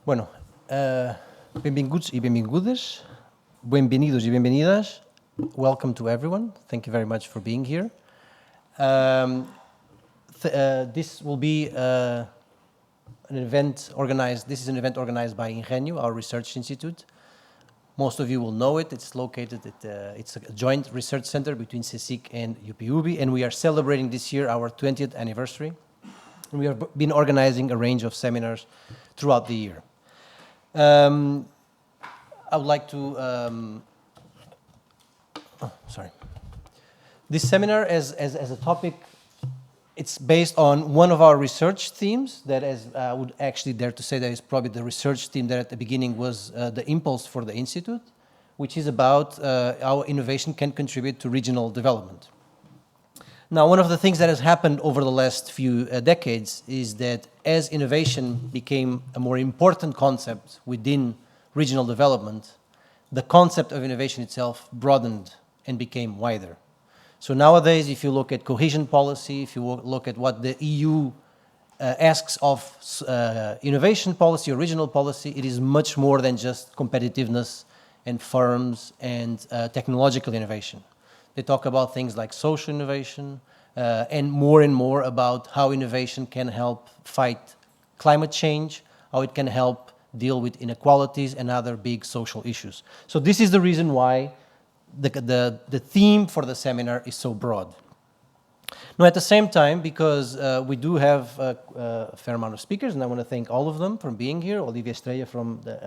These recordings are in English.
Bueno, benvinguts y benvingudes, bienvenidos y bienvenidas. Welcome to everyone. Thank you very much for being here. This will be an event organized. This is an event organized by INGENIO, our research institute. Most of you will know it. It's located at it's a joint research center between CSIC and UPV, and we are celebrating this year our 20th anniversary. And we have been organizing a range of seminars throughout the year. I would like to, This seminar as a topic, it's based on one of our research themes that is, I would actually dare to say that is probably the research theme that at the beginning was the impulse for the Institute, which is about how innovation can contribute to regional development. Now, one of the things that has happened over the last few decades is that as innovation became a more important concept within regional development, the concept of innovation itself broadened and became wider. So nowadays, if you look at cohesion policy, if you look at what the EU asks of innovation policy or regional policy, it is much more than just competitiveness and firms and technological innovation. They talk about things like social innovation and more about how innovation can help fight climate change, how it can help deal with inequalities and other big social issues. So this is the reason why the theme for the seminar is so broad. Now, at the same time, because we do have a fair amount of speakers, and I want to thank all of them for being here. Olivia Estrella from the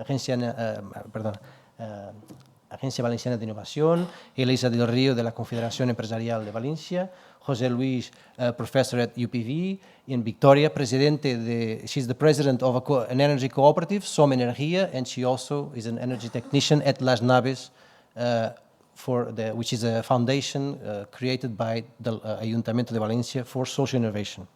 Agencia Valenciana de Innovación, Alyssa Del Rio de la Confederación Empresarial de Valencia, José Luis, professor at UPV, and Victoria, she's the president of an energy cooperative, Som Energia, and she also is an energy technician at Las Naves, which is a foundation created by the Ayuntamiento de Valencia for social innovation.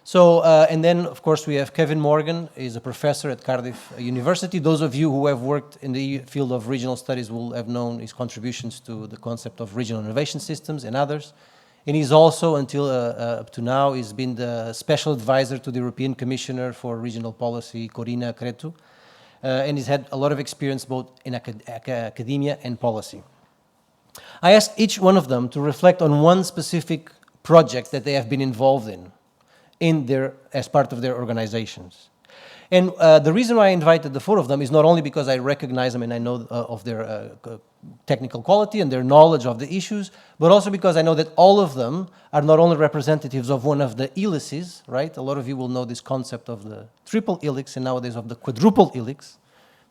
So, and then, of course, we have Kevin Morgan, is a professor at Cardiff University. Those of you who have worked in the field of regional studies will have known his contributions to the concept of regional innovation systems and others. And he's also, until up to now, he's been the special advisor to the European Commissioner for Regional Policy, Corina Cretu, and he's had a lot of experience both in academia and policy. I asked each one of them to reflect on one specific project that they have been involved in as part of their organizations. And the reason why I invited the four of them is not only because I recognize them and I know of their technical quality and their knowledge of the issues, but also because I know that all of them are not only representatives of one of the helices, right? A lot of you will know this concept of the triple helix and nowadays of the quadruple helix,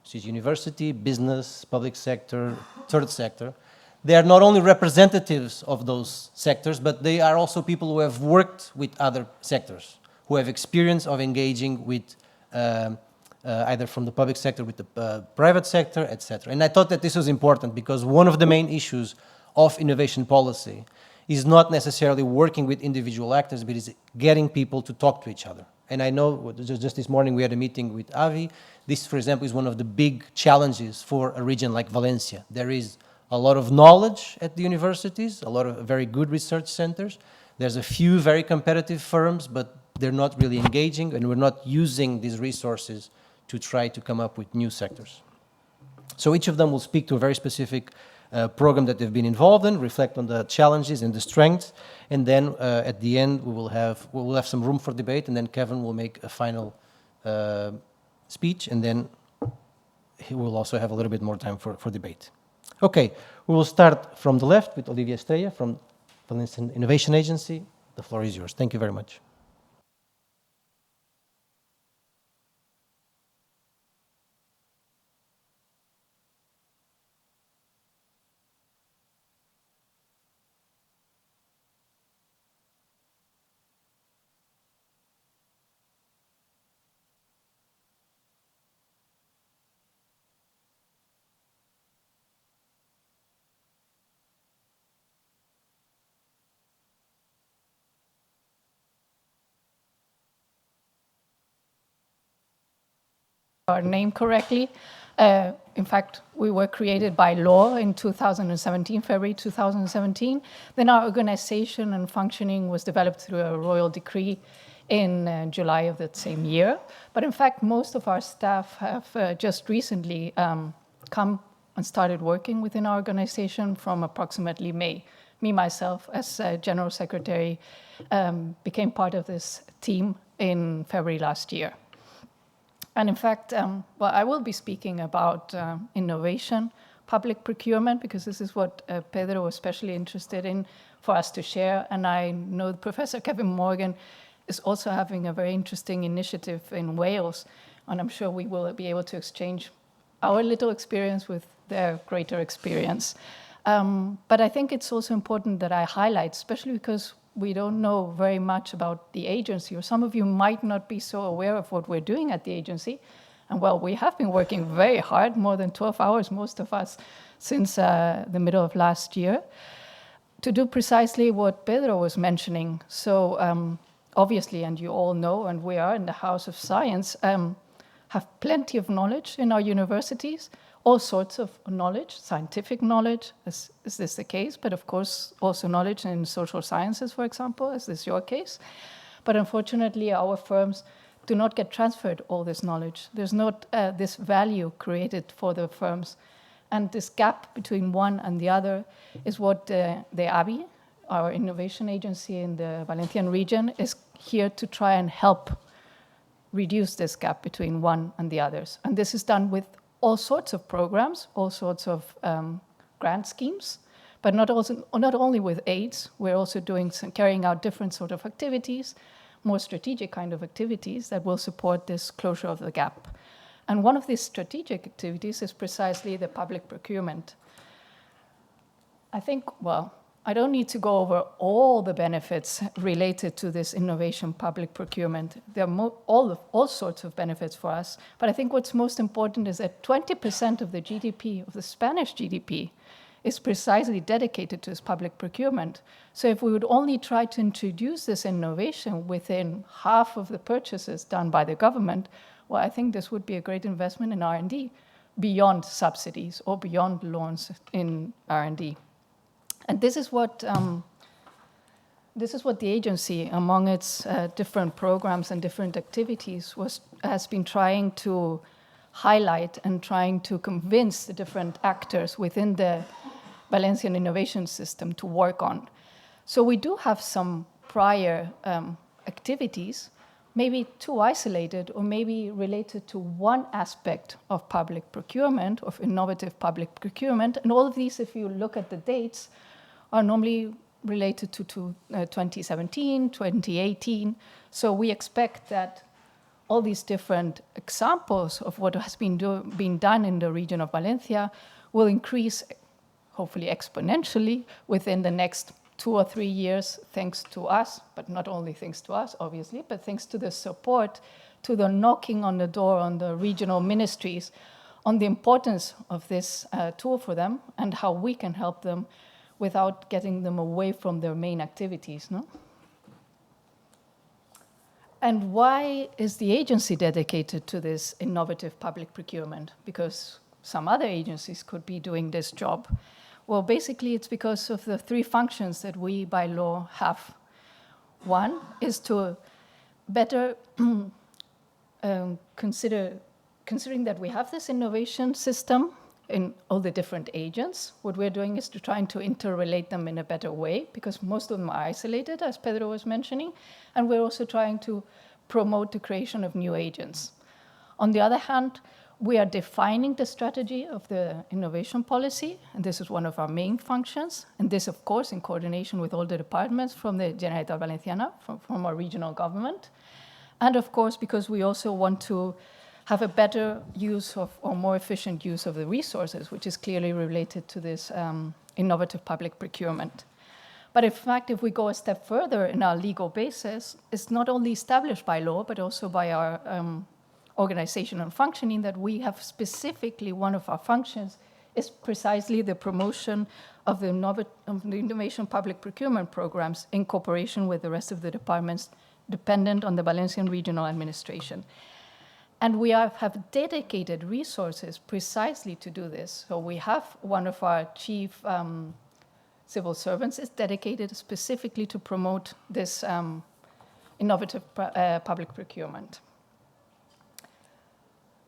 which is university, business, public sector, third sector. They are not only representatives of those sectors, but they are also people who have worked with other sectors, who have experience of engaging with either from the public sector, with the private sector, etc. And I thought that this was important because one of the main issues of innovation policy is not necessarily working with individual actors, but is getting people to talk to each other. And I know just this morning we had a meeting with Avi. This, for example, is one of the big challenges for a region like Valencia. There is a lot of knowledge at the universities, a lot of very good research centers. There's a few very competitive firms, but they're not really engaging, and we're not using these resources to try to come up with new sectors. So each of them will speak to a very specific program that they've been involved in, reflect on the challenges and the strengths, and then at the end we will have some room for debate, and then Kevin will make a final speech, and then he will also have a little bit more time for debate. Okay, we will start from the left with Olivia Estrella from Valencian Innovation Agency. The floor is yours. Thank you very much. Our name correctly. In fact, we were created by law in 2017, February 2017. Then our organization and functioning was developed through a royal decree in July of that same year. But in fact, most of our staff have just recently come and started working within our organization from approximately May. Me, myself, as General Secretary, became part of this team in February last year. And in fact, well, I will be speaking about innovation, public procurement, because this is what Pedro was especially interested in for us to share. And I know Professor Kevin Morgan is also having a very interesting initiative in Wales, and I'm sure we will be able to exchange our little experience with their greater experience. But I think it's also important that I highlight, especially because we don't know very much about the agency, or some of you might not be so aware of what we're doing at the agency. And well, we have been working very hard, more than 12 hours, most of us, since the middle of last year, to do precisely what Pedro was mentioning. So obviously, and you all know, and we are in the House of Science, have plenty of knowledge in our universities, all sorts of knowledge, scientific knowledge, is this the case? But of course, also knowledge in social sciences, for example, is this your case? But unfortunately, our firms do not get transferred all this knowledge. There's not this value created for the firms. And this gap between one and the other is what the ABI, our innovation agency in the Valencian region, is here to try and help reduce this gap between one and the others. And this is done with all sorts of programs, all sorts of grant schemes, but not only with aids. We're also carrying out different sort of activities, more strategic kind of activities that will support this closure of the gap. And one of these strategic activities is precisely the public procurement. I think, well, I don't need to go over all the benefits related to this innovation public procurement. There are all sorts of benefits for us. But I think what's most important is that 20% of the GDP, of the Spanish GDP, is precisely dedicated to this public procurement. So if we would only try to introduce this innovation within half of the purchases done by the government, well, I think this would be a great investment in R&D beyond subsidies or beyond loans in R&D. And this is what the agency, among its different programs and different activities, has been trying to highlight and trying to convince the different actors within the Valencian innovation system to work on. So we do have some prior activities, maybe too isolated or maybe related to one aspect of public procurement, of innovative public procurement. And all of these, if you look at the dates, are normally related to 2017, 2018. So we expect that all these different examples of what has been done in the region of Valencia will increase, hopefully exponentially, within the next 2 or 3 years, thanks to us, but not only thanks to us, obviously, but thanks to the support, to the knocking on the door on the regional ministries, on the importance of this tool for them and how we can help them without getting them away from their main activities, no? And why is the agency dedicated to this innovative public procurement? Because some other agencies could be doing this job. Well, basically, it's because of the 3 functions that we, by law, have. One is to better considering that we have this innovation system in all the different agents, what we're doing is to trying to interrelate them in a better way, because most of them are isolated, as Pedro was mentioning, and we're also trying to promote the creation of new agents. On the other hand, we are defining the strategy of the innovation policy, and this is one of our main functions, and this, of course, in coordination with all the departments from the Generalitat Valenciana, from our regional government, and of course, because we also want to have a better use of, or more efficient use of the resources, which is clearly related to this innovative public procurement. But in fact, if we go a step further in our legal basis, it's not only established by law, but also by our organization and functioning, that we have specifically, one of our functions is precisely the promotion of the innovation public procurement programs in cooperation with the rest of the departments dependent on the Valencian regional administration. And we have dedicated resources precisely to do this. So we have one of our chief civil servants is dedicated specifically to promote this innovative public procurement.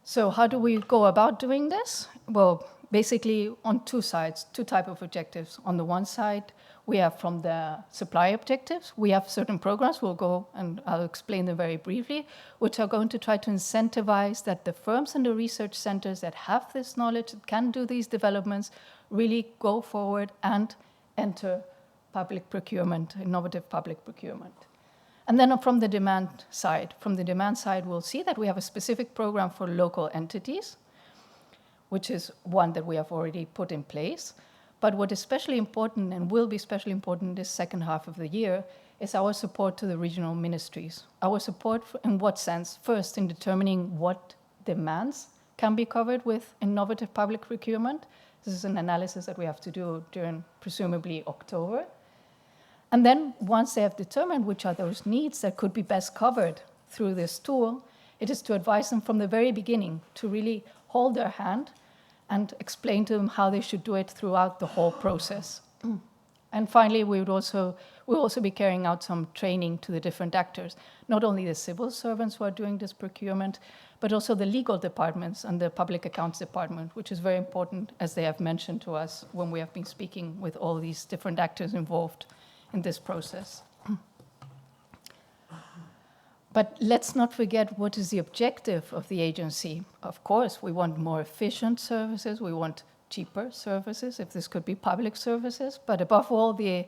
So how do we go about doing this? Well, basically on two sides, two types of objectives. On the one side, we have from the supply objectives, we have certain programs, we'll go and I'll explain them very briefly, which are going to try to incentivize that the firms and the research centers that have this knowledge, that can do these developments, really go forward and enter public procurement, innovative public procurement. And then from the demand side, we'll see that we have a specific program for local entities, which is one that we have already put in place. But what is especially important and will be especially important this second half of the year is our support to the regional ministries. Our support in what sense? First, in determining what demands can be covered with innovative public procurement. This is an analysis that we have to do during presumably October. And then once they have determined which are those needs that could be best covered through this tool, it is to advise them from the very beginning to really hold their hand and explain to them how they should do it throughout the whole process. And finally, we'll also be carrying out some training to the different actors, not only the civil servants who are doing this procurement, but also the legal departments and the public accounts department, which is very important, as they have mentioned to us when we have been speaking with all these different actors involved in this process. But let's not forget what is the objective of the agency. Of course, we want more efficient services, we want cheaper services, if this could be public services, but above all, the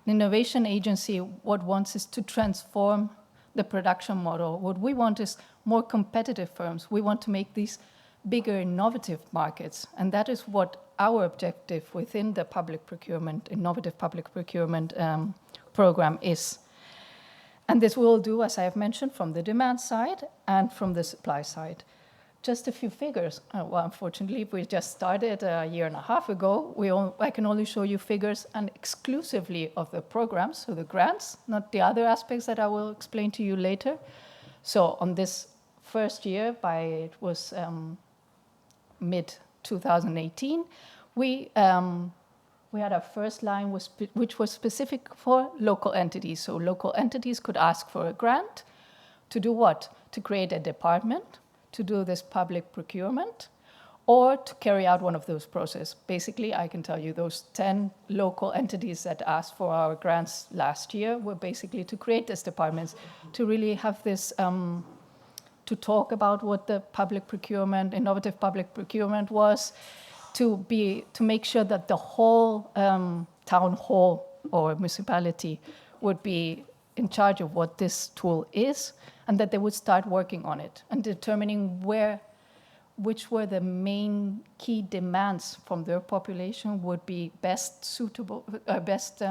innovation agency, what wants is to transform the production model. What we want is more competitive firms. We want to make these bigger innovative markets, and that is what our objective within the public procurement, innovative public procurement program is. And this we'll do, as I have mentioned, from the demand side and from the supply side. Just a few figures. Well, unfortunately, we just started a year and a half ago. I can only show you figures and exclusively of the programs, so the grants, not the other aspects that I will explain to you later. So on this first year, it was mid-2018, we had our first line, which was specific for local entities. So local entities could ask for a grant to do what? To create a department, to do this public procurement, or to carry out one of those processes. Basically, I can tell you those 10 local entities that asked for our grants last year were basically to create these departments, to really have this, to talk about what the public procurement, innovative public procurement was, to make sure that the whole town hall or municipality would be in charge of what this tool is, and that they would start working on it and determining which were the main key demands from their population would be best suitable, best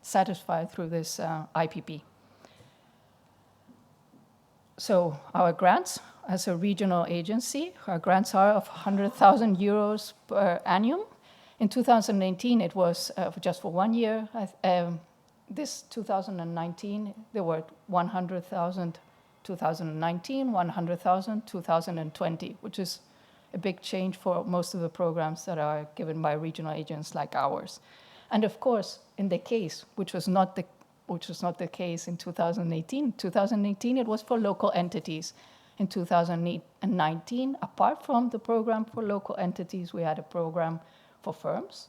satisfied through this IPP. So our grants, as a regional agency, our grants are of 100,000 euros per annum. In 2018, it was just for 1 year. This 2019, there were 100,000 2019, 100,000 2020, which is a big change for most of the programs that are given by regional agents like ours. And of course, in the case, which was not the case in 2018. 2018, it was for local entities. In 2019, apart from the program for local entities, we had a program for firms.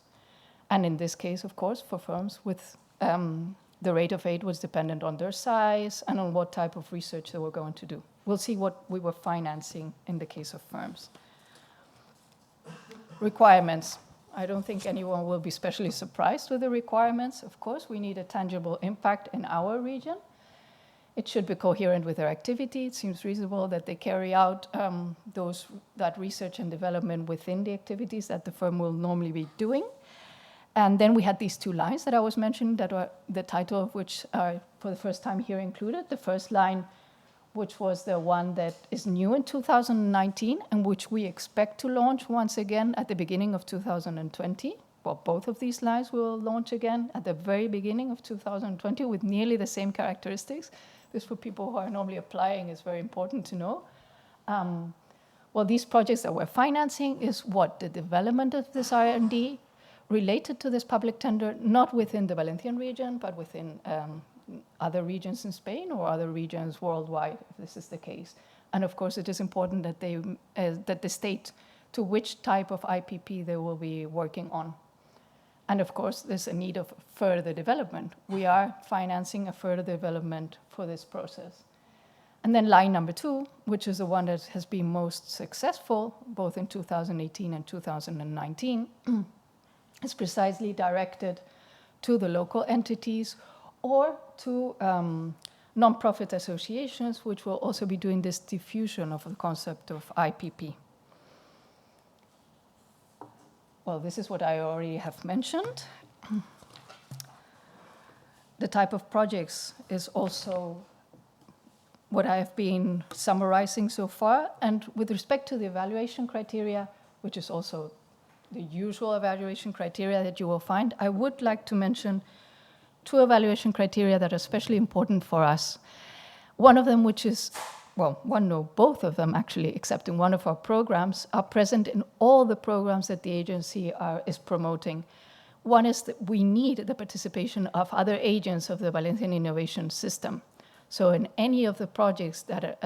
And in this case, of course, for firms with the rate of aid was dependent on their size and on what type of research they were going to do. We'll see what we were financing in the case of firms. Requirements. I don't think anyone will be especially surprised with the requirements. Of course, we need a tangible impact in our region. It should be coherent with their activity. It seems reasonable that they carry out that research and development within the activities that the firm will normally be doing. And then we had these two lines that I was mentioning, that are the title of which are for the first time here included. The first line, which was the one that is new in 2019 and which we expect to launch once again at the beginning of 2020. Well, both of these lines will launch again at the very beginning of 2020 with nearly the same characteristics. This, for people who are normally applying, is very important to know. Well, these projects that we're financing is what? The development of this R&D related to this public tender, not within the Valencian region, but within other regions in Spain or other regions worldwide, if this is the case. And of course, it is important that they state to which type of IPP they will be working on. And of course, there's a need of further development. We are financing a further development for this process. And then line number 2, which is the one that has been most successful, both in 2018 and 2019, is precisely directed to the local entities or to non-profit associations, which will also be doing this diffusion of the concept of IPP. Well, this is what I already have mentioned. The type of projects is also what I have been summarizing so far. And with respect to the evaluation criteria, which is also the usual evaluation criteria that you will find, I would like to mention 2 evaluation criteria that are especially important for us. One of them, which is, well, both of them actually, except in one of our programs, are present in all the programs that the agency is promoting. One is that we need the participation of other agents of the Valencian innovation system. So in any of the projects that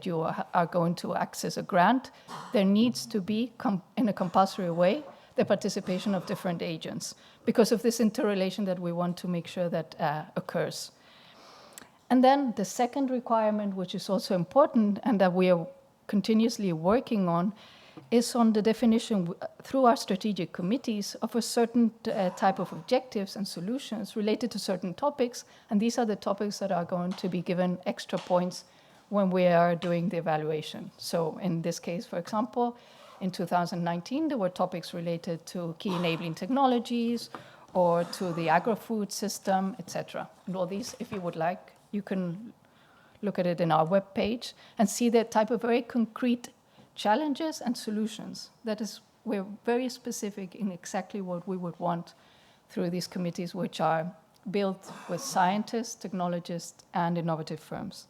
you are going to access a grant, there needs to be, in a compulsory way, the participation of different agents because of this interrelation that we want to make sure that occurs. And then the second requirement, which is also important and that we are continuously working on, is on the definition through our strategic committees of a certain type of objectives and solutions related to certain topics. And these are the topics that are going to be given extra points when we are doing the evaluation. So in this case, for example, in 2019, there were topics related to key enabling technologies or to the agro-food system, etc. And all these, if you would like, you can look at it in our webpage and see the type of very concrete challenges and solutions. That is, we're very specific in exactly what we would want through these committees, which are built with scientists, technologists, and innovative firms.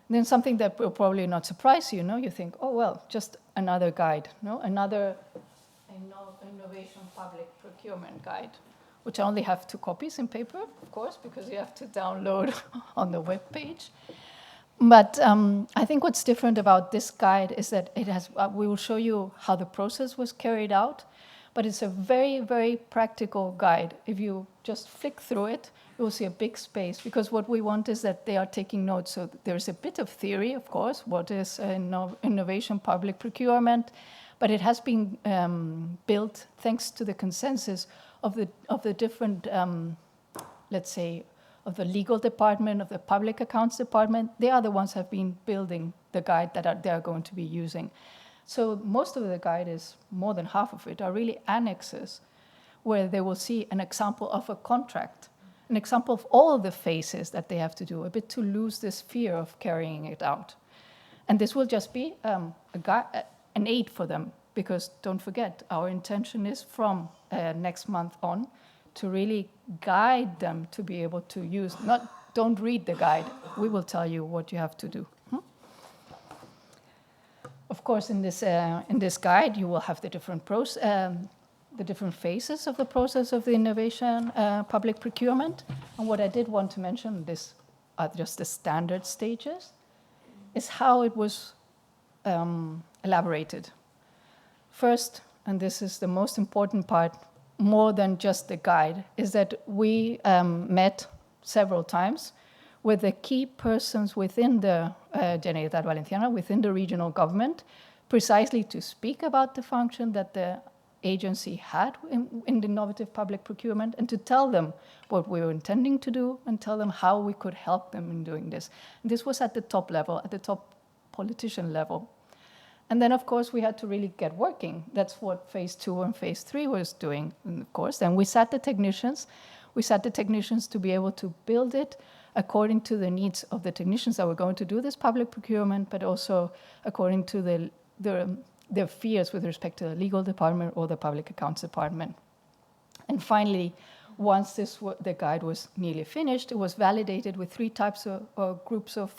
And then something that will probably not surprise you, you think, oh, well, just another guide, another innovation public procurement guide, which I only have 2 copies in paper, of course, because you have to download on the webpage. But I think what's different about this guide is that it has, we will show you how the process was carried out, but it's a very, very practical guide. If you just flick through it, you will see a big space, because what we want is that they are taking notes. So there's a bit of theory, of course, what is innovation public procurement, but it has been built thanks to the consensus of the different, let's say, of the legal department, of the public accounts department. They are the ones who have been building the guide that they are going to be using. So most of the guide is, more than half of it, are really annexes where they will see an example of a contract, an example of all the phases that they have to do, a bit to lose this fear of carrying it out. And this will just be an aid for them, because don't forget, our intention is from next month on to really guide them to be able to use, don't read the guide, we will tell you what you have to do. Of course, in this guide, you will have the different phases of the process of the innovation public procurement. And what I did want to mention, this are just the standard stages, is how it was elaborated. First, and this is the most important part, more than just the guide, is that we met several times with the key persons within the Generalitat Valenciana, within the regional government, precisely to speak about the function that the agency had in the innovative public procurement, and to tell them what we were intending to do and tell them how we could help them in doing this. And this was at the top level, at the top politician level. And then, of course, we had to really get working. That's what phase 2 and phase 3 was doing, of course. And we sat the technicians to be able to build it according to the needs of the technicians that were going to do this public procurement, but also according to their fears with respect to the legal department or the public accounts department. And finally, once the guide was nearly finished, it was validated with 3 types of groups of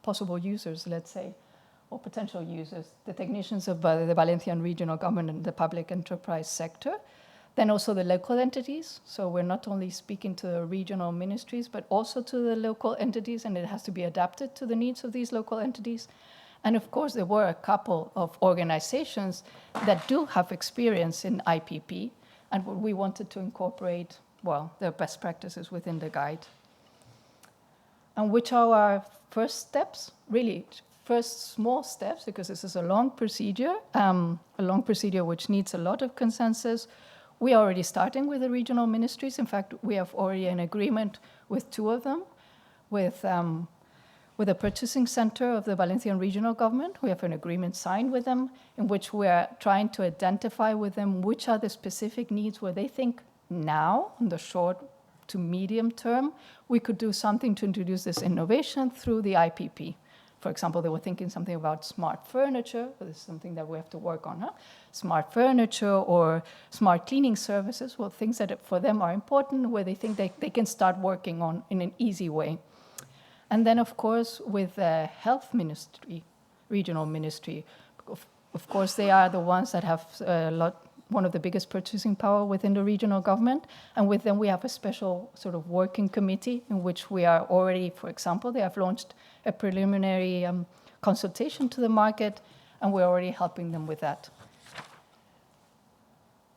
possible users, let's say, or potential users: the technicians of the Valencian regional government and the public enterprise sector, Then also the local entities. So we're not only speaking to the regional ministries, but also to the local entities, and it has to be adapted to the needs of these local entities. And of course, there were a couple of organizations that do have experience in IPP, and we wanted to incorporate, well, their best practices within the guide. And which are our first steps? Really, first small steps, because this is a long procedure which needs a lot of consensus. We are already starting with the regional ministries. In fact, we have already an agreement with two of them, with the purchasing center of the Valencian regional government. We have an agreement signed with them in which we are trying to identify with them which are the specific needs where they think now, in the short to medium term, we could do something to introduce this innovation through the IPP. For example, they were thinking something about smart furniture. This is something that we have to work on. Smart furniture or smart cleaning services, well, things that for them are important, where they think they can start working on in an easy way. And then, of course, with the health ministry, regional ministry, of course, they are the ones that have one of the biggest purchasing power within the regional government. And with them, we have a special sort of working committee in which we are already, for example, they have launched a preliminary consultation to the market, and we're already helping them with that.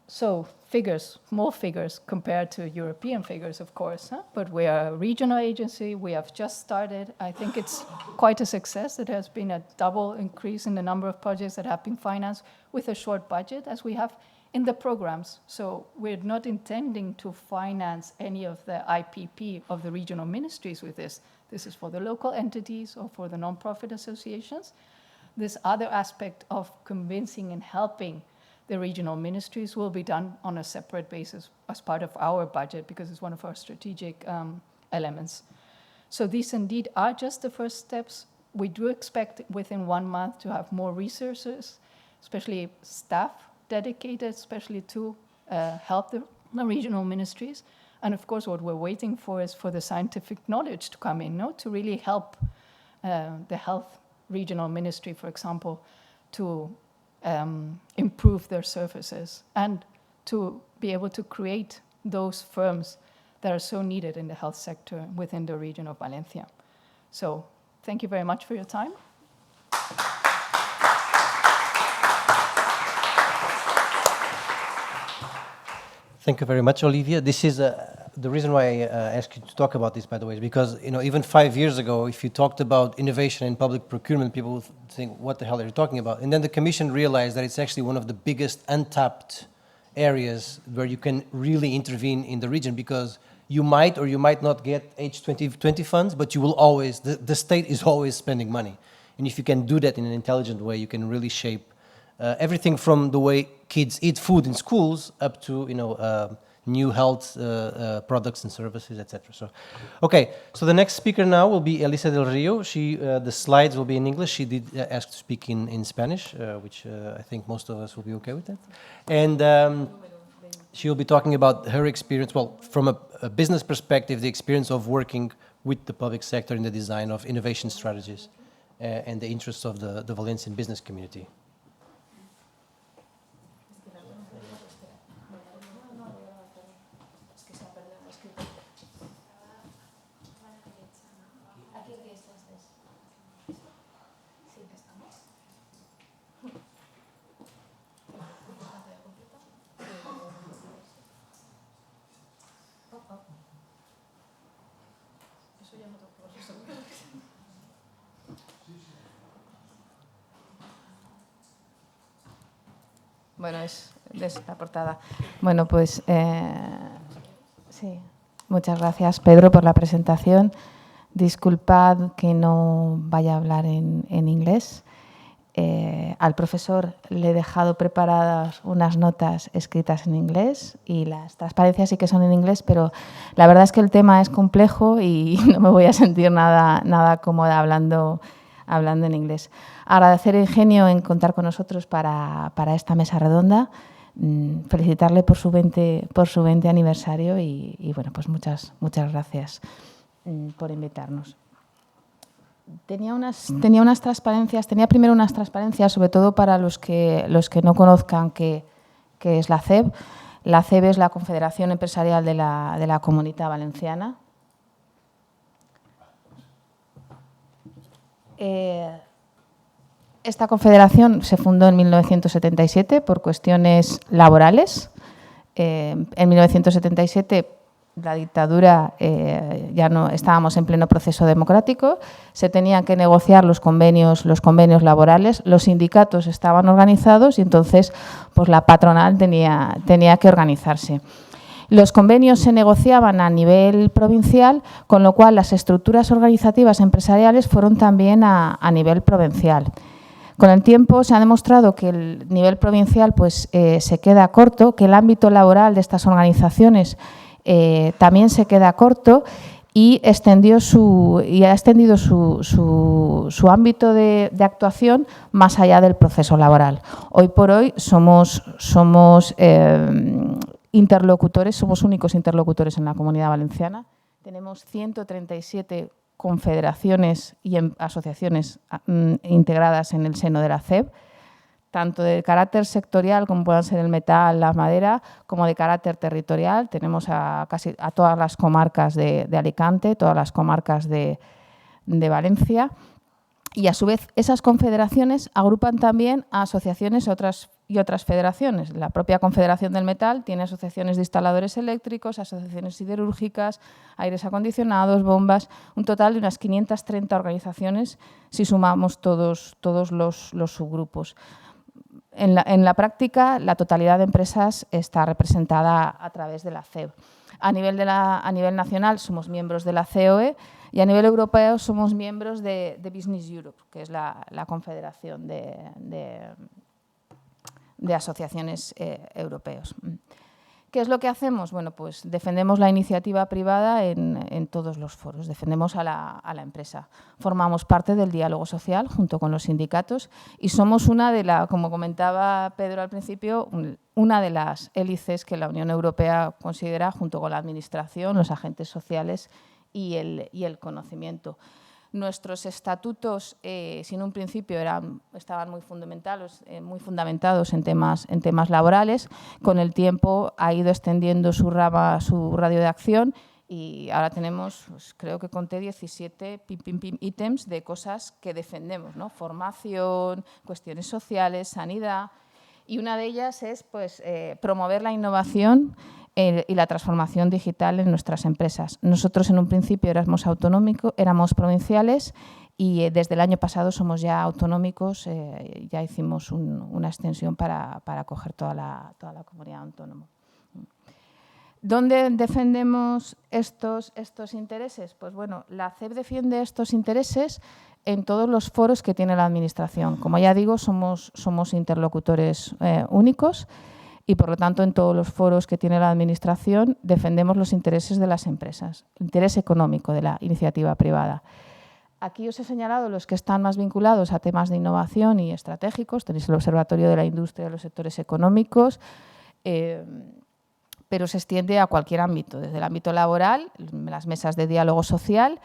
So figures, more figures compared to European figures, of course, but we are a regional agency. We have just started. I think it's quite a success. There has been a double increase in the number of projects that have been financed with a short budget, as we have in the programs. So we're not intending to finance any of the IPP of the regional ministries with this. This is for the local entities or for the non-profit associations. This other aspect of convincing and helping the regional ministries will be done on a separate basis as part of our budget, because it's one of our strategic elements. So these indeed are just the first steps. We do expect within 1 month to have more resources, especially staff dedicated, especially to help the regional ministries. And of course, what we're waiting for is for the scientific knowledge to come in, to really help the health regional ministry, for example, to improve their services and to be able to create those firms that are so needed in the health sector within the region of Valencia. So thank you very much for your time. Thank you very much, Olivia. This is the reason why I asked you to talk about this, by the way, is because even 5 years ago, if you talked about innovation in public procurement, people would think, what the hell are you talking about? And then the Commission realized that it's actually one of the biggest untapped areas where you can really intervene in the region, because you might or you might not get H2020 funds, but you will always, the state is always spending money. And if you can do that in an intelligent way, you can really shape everything from the way kids eat food in schools up to new health products and services, etc. So, okay. So the next speaker now will be Alyssa Del Rio. The slides will be in English. She did ask to speak in Spanish, which I think most of us will be okay with that. And she will be talking about her experience. Well, from a business perspective, the experience of working with the public sector in the design of innovation strategies and the interests of the Valencian business community. Bueno, es la portada. Bueno, pues sí. Muchas gracias, Pedro, por la presentación. Disculpad que no vaya a hablar en inglés. Al profesor le he dejado preparadas unas notas escritas en inglés y las transparencias sí que son en inglés, pero la verdad es que el tema es complejo y no me voy a sentir nada cómoda hablando en inglés. Agradecer a INGENIO en contar con nosotros para esta mesa redonda, felicitarle por su 20 aniversario y bueno, pues muchas gracias por invitarnos. Tenía primero unas transparencias, sobre todo para los que no conozcan qué es la CEB. La CEB es la Confederación Empresarial de la Comunitat Valenciana. Esta confederación se fundó en 1977 por cuestiones laborales. En 1977 la dictadura, ya no estábamos en pleno proceso democrático, se tenían que negociar los convenios laborales, los sindicatos estaban organizados y entonces pues, la patronal tenía que organizarse. Los convenios se negociaban a nivel provincial, con lo cual las estructuras organizativas empresariales fueron también a nivel provincial. Con el tiempo se ha demostrado que el nivel provincial pues, se queda corto, que el ámbito laboral de estas organizaciones también se queda corto y ha extendido su ámbito de actuación más allá del proceso laboral. Hoy por hoy somos interlocutores, somos únicos interlocutores en la Comunidad Valenciana. Tenemos 137 confederaciones y asociaciones integradas en el seno de la CEB, tanto de carácter sectorial, como puedan ser el metal, la madera, como de carácter territorial. Tenemos casi a todas las comarcas de Alicante, todas las comarcas de Valencia. Y a su vez, esas confederaciones agrupan también a asociaciones y otras federaciones. La propia Confederación del Metal tiene asociaciones de instaladores eléctricos, asociaciones siderúrgicas, aires acondicionados, bombas, un total de unas 530 organizaciones si sumamos todos los subgrupos. En la práctica, la totalidad de empresas está representada a través de la CEB. A nivel nacional somos miembros de la COE y a nivel europeo somos miembros de Business Europe, que es la confederación de asociaciones europeos. ¿Qué es lo que hacemos? Bueno, pues defendemos la iniciativa privada en todos los foros, defendemos a la empresa. Formamos parte del diálogo social junto con los sindicatos y somos como comentaba Pedro al principio, una de las hélices que la Unión Europea considera junto con la Administración, los agentes sociales y el conocimiento. Nuestros estatutos, si en un principio estaban muy fundamentados en temas laborales, con el tiempo ha ido extendiendo su radio de acción y ahora tenemos, pues, creo que conté 17 ítems de cosas que defendemos, ¿no? Formación, cuestiones sociales, sanidad, y una de ellas es pues, promover la innovación y la transformación digital en nuestras empresas. Nosotros en un principio éramos provinciales y desde el año pasado somos ya autonómicos, ya hicimos una extensión para acoger toda la comunidad autónoma. ¿Dónde defendemos estos intereses? Pues bueno, la CEB defiende estos intereses en todos los foros que tiene la Administración. Como ya digo, somos interlocutores únicos y, por lo tanto, en todos los foros que tiene la Administración defendemos los intereses de las empresas, el interés económico de la iniciativa privada. Aquí os he señalado los que están más vinculados a temas de innovación y estratégicos. Tenéis el Observatorio de la Industria y los sectores económicos, pero se extiende a cualquier ámbito, desde el ámbito laboral, las mesas de diálogo social,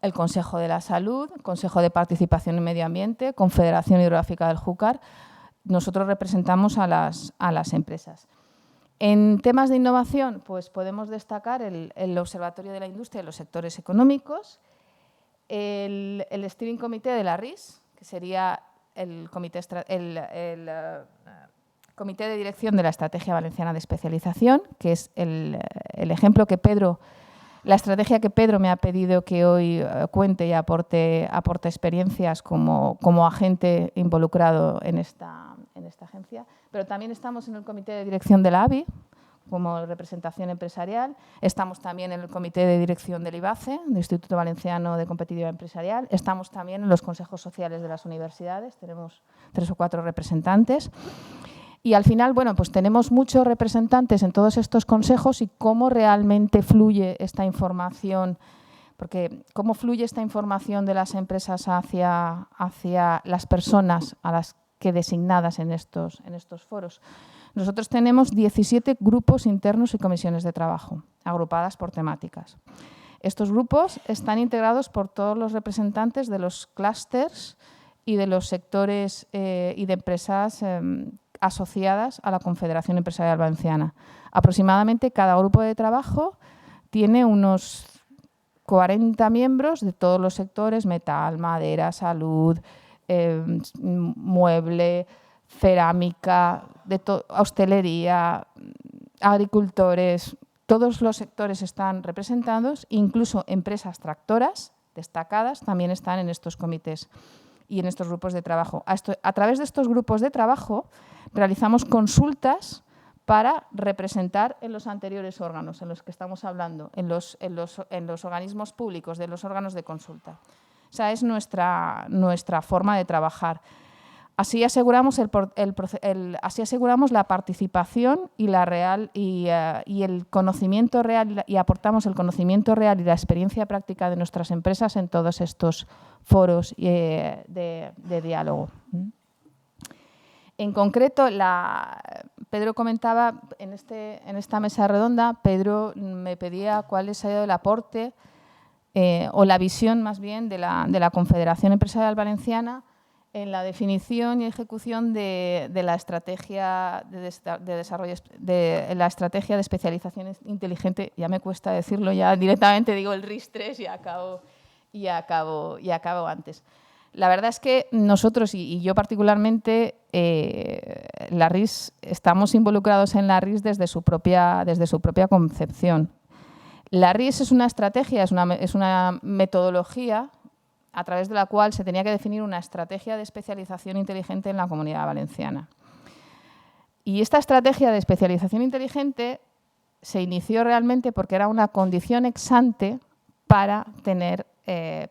el Consejo de la Salud, Consejo de Participación en Medio Ambiente, Confederación Hidrográfica del Júcar. Nosotros representamos a las empresas. En temas de innovación, pues podemos destacar el Observatorio de la Industria y los sectores económicos, el Steering Committee de la RIS, que sería el comité de dirección de la Estrategia Valenciana de Especialización, que es el ejemplo que la estrategia que Pedro me ha pedido que hoy cuente y aporte experiencias como agente involucrado en esta agencia. Pero también estamos en el comité de dirección de la ABI, como representación empresarial. Estamos también en el comité de dirección del IBACE, del Instituto Valenciano de Competitividad Empresarial. Estamos también en los consejos sociales de las universidades. Tenemos 3 o 4 representantes. Y al final, bueno, pues tenemos muchos representantes en todos estos consejos y cómo realmente fluye esta información, porque cómo fluye esta información de las empresas hacia las personas a las que designadas en estos foros. Nosotros tenemos 17 grupos internos y comisiones de trabajo, agrupadas por temáticas. Estos grupos están integrados por todos los representantes de los clústeres y de los sectores y de empresas asociadas a la Confederación Empresarial Valenciana. Aproximadamente cada grupo de trabajo tiene unos 40 miembros de todos los sectores: metal, madera, salud, mueble, cerámica, hostelería, agricultores. Todos los sectores están representados, incluso empresas tractoras destacadas también están en estos comités y en estos grupos de trabajo. A través de estos grupos de trabajo realizamos consultas para representar en los anteriores órganos en los que estamos hablando, en los organismos públicos, de los órganos de consulta. Esa es nuestra forma de trabajar. Así aseguramos, así aseguramos la participación y el conocimiento real, y aportamos el conocimiento real y la experiencia práctica de nuestras empresas en todos estos foros de diálogo. En concreto, Pedro comentaba en esta mesa redonda, Pedro me pedía cuál ha sido el aporte o la visión más bien de la Confederación Empresarial Valenciana en la definición y ejecución de la estrategia de desarrollo, de la estrategia de especialización inteligente. Ya me cuesta decirlo, ya directamente digo el RIS3 y acabo antes. La verdad es que nosotros, y yo particularmente, la RIS, estamos involucrados en la RIS desde su propia concepción. La RIS es una estrategia, es una metodología a través de la cual se tenía que definir una estrategia de especialización inteligente en la Comunidad Valenciana. Y esta estrategia de especialización inteligente se inició realmente porque era una condición ex ante para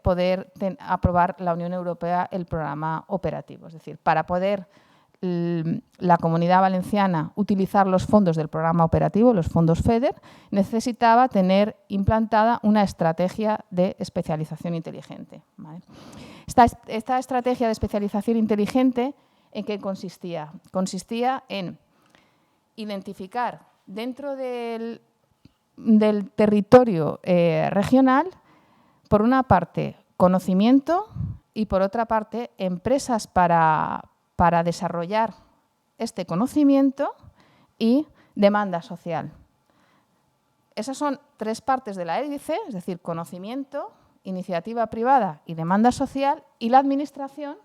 poder aprobar la Unión Europea el programa operativo. Es decir, para poder la Comunidad Valenciana utilizar los fondos del programa operativo, los fondos FEDER, necesitaba tener implantada una estrategia de especialización inteligente. ¿Vale? Esta estrategia de especialización inteligente, ¿en qué consistía? Consistía en identificar dentro del territorio regional, por una parte, conocimiento y por otra parte, empresas para desarrollar este conocimiento y demanda social. Esas son tres partes de la hélice, es decir, conocimiento, iniciativa privada y demanda social, y la administración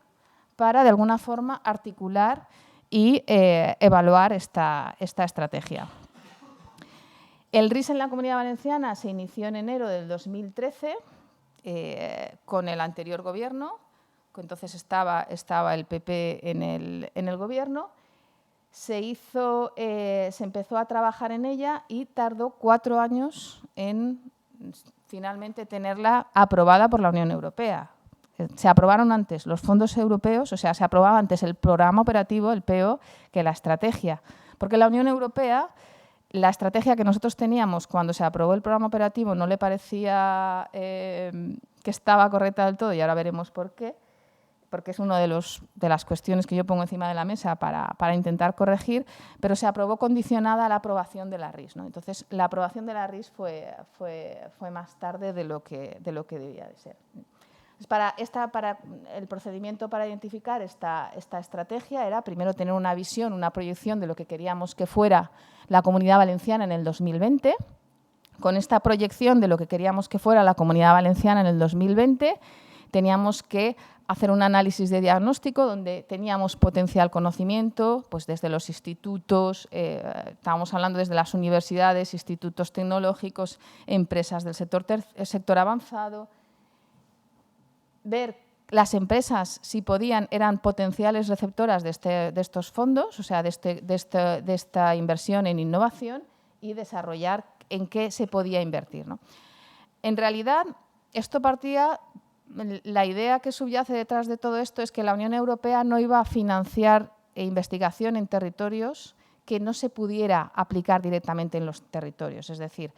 para, de alguna forma, articular y evaluar esta estrategia. El RIS en la Comunidad Valenciana se inició en enero del 2013 con el anterior gobierno. Entonces estaba el PP en el gobierno, se empezó a trabajar en ella y tardó 4 años en finalmente tenerla aprobada por la Unión Europea. Se aprobaron antes los fondos europeos, o sea, se aprobaba antes el programa operativo, el PO, que la estrategia. Porque la Unión Europea, la estrategia que nosotros teníamos cuando se aprobó el programa operativo no le parecía que estaba correcta del todo, y ahora veremos por qué. Porque es una de las cuestiones que yo pongo encima de la mesa para intentar corregir, pero se aprobó condicionada a la aprobación de la RIS, ¿no? Entonces, la aprobación de la RIS fue más tarde de lo que debía de ser. Para el procedimiento para identificar esta estrategia era primero tener una visión, una proyección de lo que queríamos que fuera la Comunidad Valenciana en el 2020. Con esta proyección de lo que queríamos que fuera la Comunidad Valenciana en el 2020, teníamos que hacer un análisis de diagnóstico donde teníamos potencial conocimiento, pues desde los institutos, estábamos hablando desde las universidades, institutos tecnológicos, empresas del sector avanzado, ver las empresas, si podían, eran potenciales receptoras de estos fondos, o sea, de esta inversión en innovación, y desarrollar en qué se podía invertir, ¿no? En realidad, esto partía... La idea que subyace detrás de todo esto es que la Unión Europea no iba a financiar investigación en territorios que no se pudiera aplicar directamente en los territorios. Es decir,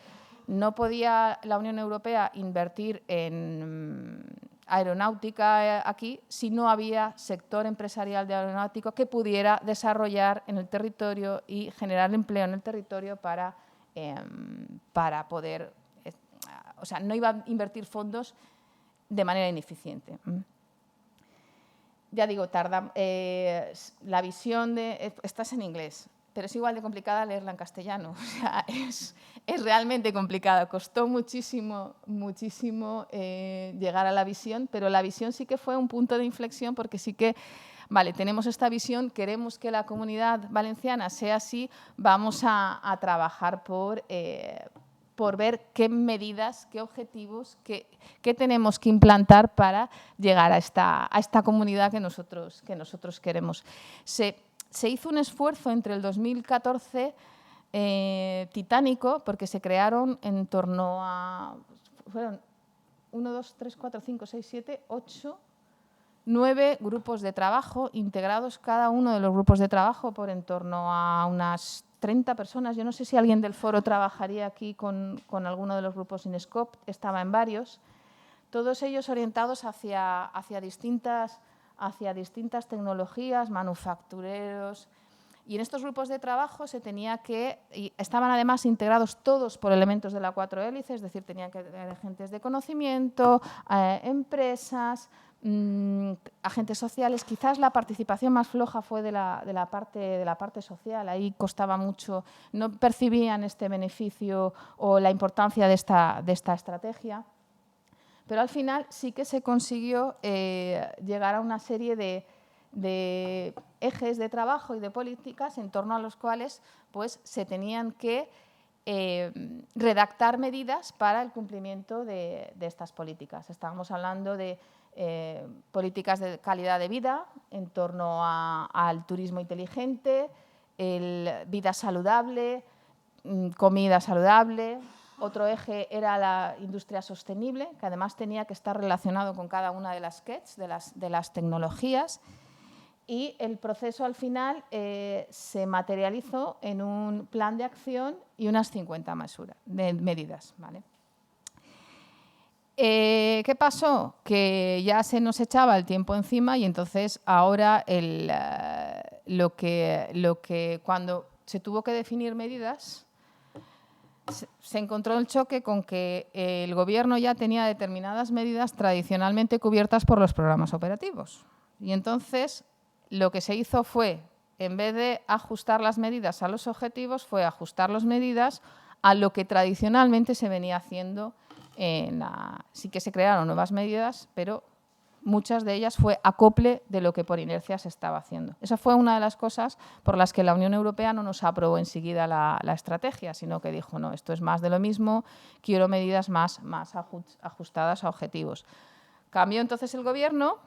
no podía la Unión Europea invertir en aeronáutica aquí si no había sector empresarial de aeronáutico que pudiera desarrollar en el territorio y generar empleo en el territorio para poder... O sea, no iba a invertir fondos de manera ineficiente. ya digo, la visión de... Estás en inglés, pero es igual de complicada leerla en castellano. O sea, es realmente complicada. Costó muchísimo llegar a la visión, pero la visión sí que fue un punto de inflexión porque sí que, vale, tenemos esta visión, queremos que la comunidad valenciana sea así, vamos a trabajar por ver qué medidas, qué objetivos, qué tenemos que implantar para llegar a esta comunidad que nosotros queremos. Se hizo un esfuerzo entre el 2014 titánico porque se crearon en torno a, fueron 1, 2, 3, 4, 5, 6, 7, 8, 9 grupos de trabajo integrados, cada uno de los grupos de trabajo por en torno a unas 30 personas. Yo no sé si alguien del foro trabajaría aquí con alguno de los grupos in scope, estaba en varios, todos ellos orientados hacia distintas tecnologías, manufactureros. Y en estos grupos de trabajo estaban además integrados todos por elementos de la 4 hélices, es decir, tenían que haber agentes de conocimiento, empresas, agentes sociales. Quizás la participación más floja fue de la parte social, ahí costaba mucho, no percibían este beneficio o la importancia de esta estrategia. Pero al final sí que se consiguió llegar a una serie de ejes de trabajo y de políticas en torno a los cuales pues, se tenían que redactar medidas para el cumplimiento de estas políticas. Estábamos hablando de políticas de calidad de vida en torno al turismo inteligente, vida saludable, comida saludable. Otro eje era la industria sostenible, que además tenía que estar relacionado con cada una de las SKETs, de las tecnologías. Y el proceso al final se materializó en un plan de acción y unas 50 medidas. ¿Vale? ¿Qué pasó? Que ya se nos echaba el tiempo encima y entonces ahora lo que cuando se tuvo que definir medidas, se encontró el choque con que el Gobierno ya tenía determinadas medidas tradicionalmente cubiertas por los programas operativos. Y entonces lo que se hizo fue, en vez de ajustar las medidas a los objetivos, fue ajustar las medidas a lo que tradicionalmente se venía haciendo. Sí que se crearon nuevas medidas, pero muchas de ellas fue acople de lo que por inercia se estaba haciendo. Esa fue una de las cosas por las que la Unión Europea no nos aprobó enseguida la estrategia, sino que dijo, no, esto es más de lo mismo, quiero medidas más ajustadas a objetivos. Cambió entonces el Gobierno,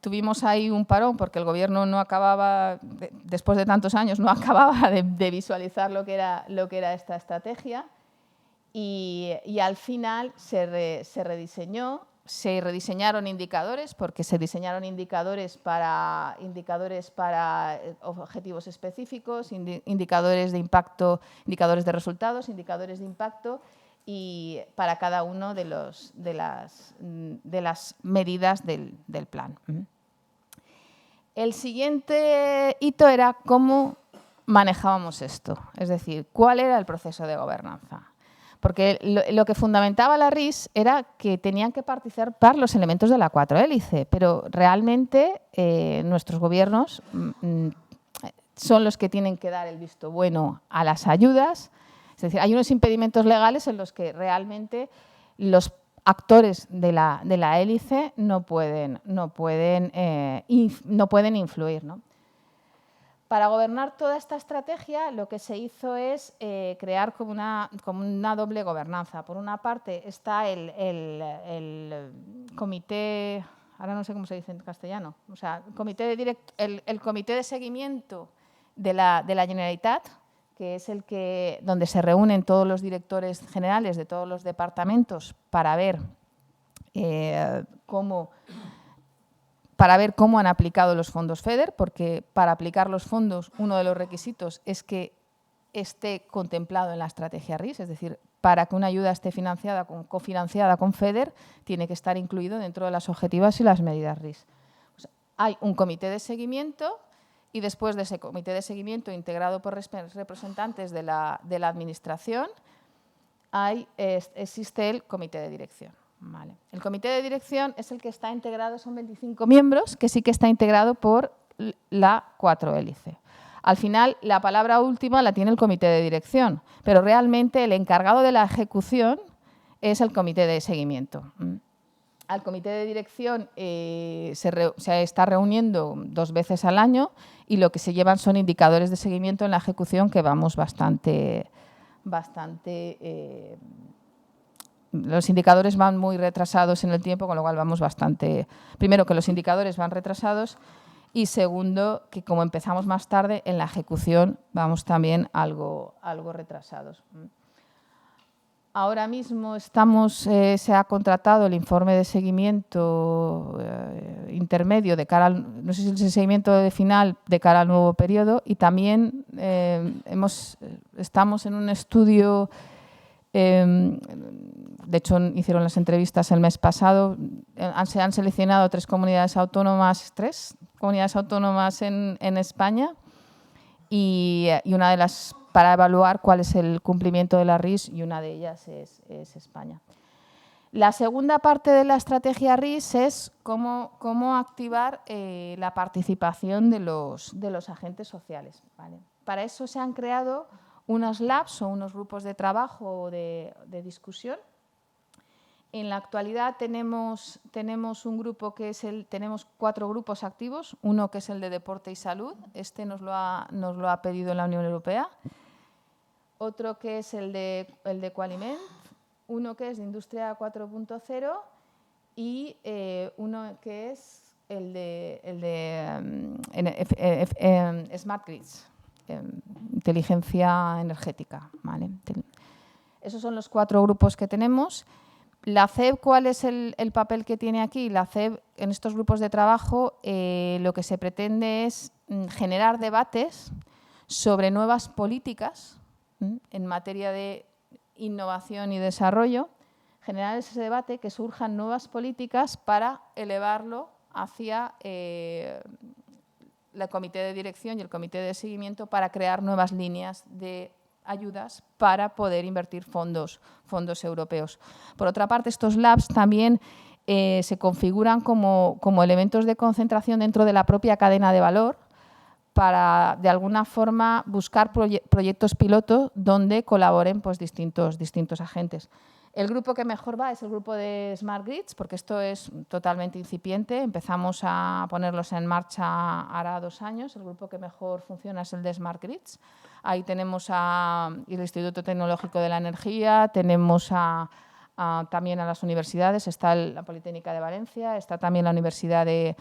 tuvimos ahí un parón porque el Gobierno no acababa, después de tantos años, no acababa de visualizar lo que era esta estrategia y al final se rediseñó. Se rediseñaron indicadores porque se diseñaron indicadores para objetivos específicos, indicadores de impacto, indicadores de resultados, indicadores de impacto y para cada uno de las medidas del plan. El siguiente hito era cómo manejábamos esto, es decir, cuál era el proceso de gobernanza. Porque lo que fundamentaba la RIS era que tenían que participar los elementos de la 4 hélice, pero realmente nuestros gobiernos son los que tienen que dar el visto bueno a las ayudas. Es decir, hay unos impedimentos legales en los que realmente los actores de la hélice no pueden influir, ¿no? Para gobernar toda esta estrategia, lo que se hizo es crear como una doble gobernanza. Por una parte está el comité, ahora no sé cómo se dice en castellano, o sea, el comité de seguimiento de la Generalitat, que es donde se reúnen todos los directores generales de todos los departamentos para ver cómo han aplicado los fondos FEDER, porque para aplicar los fondos uno de los requisitos es que esté contemplado en la estrategia RIS, es decir, para que una ayuda esté cofinanciada con FEDER, tiene que estar incluido dentro de las objetivas y las medidas RIS. Pues hay un comité de seguimiento y después de ese comité de seguimiento integrado por representantes de la Administración, existe el comité de dirección. Vale. El comité de dirección es el que está integrado, son 25 miembros, que sí que está integrado por la 4 hélice. Al final, la palabra última la tiene el comité de dirección, pero realmente el encargado de la ejecución es el comité de seguimiento. Al comité de dirección se está reuniendo 2 veces al año y lo que se llevan son indicadores de seguimiento en la ejecución que vamos bastante los indicadores van muy retrasados en el tiempo, con lo cual vamos bastante. Primero, que los indicadores van retrasados y segundo, que como empezamos más tarde, en la ejecución vamos también algo retrasados. Ahora mismo se ha contratado el informe de seguimiento intermedio de cara al, no sé si es el seguimiento de final de cara al nuevo periodo, y también estamos en un estudio, de hecho hicieron las entrevistas el mes pasado, se han seleccionado 3 comunidades autónomas en España y una de las para evaluar cuál es el cumplimiento de la RIS, y una de ellas es España. La segunda parte de la estrategia RIS es cómo activar la participación de los agentes sociales, ¿vale? Para eso se han creado unos labs o unos grupos de trabajo o de discusión. En la actualidad tenemos un grupo tenemos 4 grupos activos, uno que es el de deporte y salud, este nos lo ha pedido la Unión Europea, otro que es el de Qualiment, uno que es de Industria 4.0 y uno que es el de Smart Grids, inteligencia energética, ¿vale? Esos son los 4 grupos que tenemos. La CEB, ¿cuál es el papel que tiene aquí? La CEB, en estos grupos de trabajo, lo que se pretende es generar debates sobre nuevas políticas en materia de innovación y desarrollo, generar ese debate, que surjan nuevas políticas para elevarlo hacia el comité de dirección y el comité de seguimiento para crear nuevas líneas de ayudas para poder invertir fondos europeos. Por otra parte, estos labs también se configuran como elementos de concentración dentro de la propia cadena de valor para, de alguna forma, buscar proyectos piloto donde colaboren pues, distintos agentes. El grupo que mejor va es el grupo de Smart Grids, porque esto es totalmente incipiente. Empezamos a ponerlos en marcha hará 2 años. El grupo que mejor funciona es el de Smart Grids. Ahí tenemos el Instituto Tecnológico de la Energía, tenemos también a las universidades, está la Politécnica de Valencia, está también la Universidad de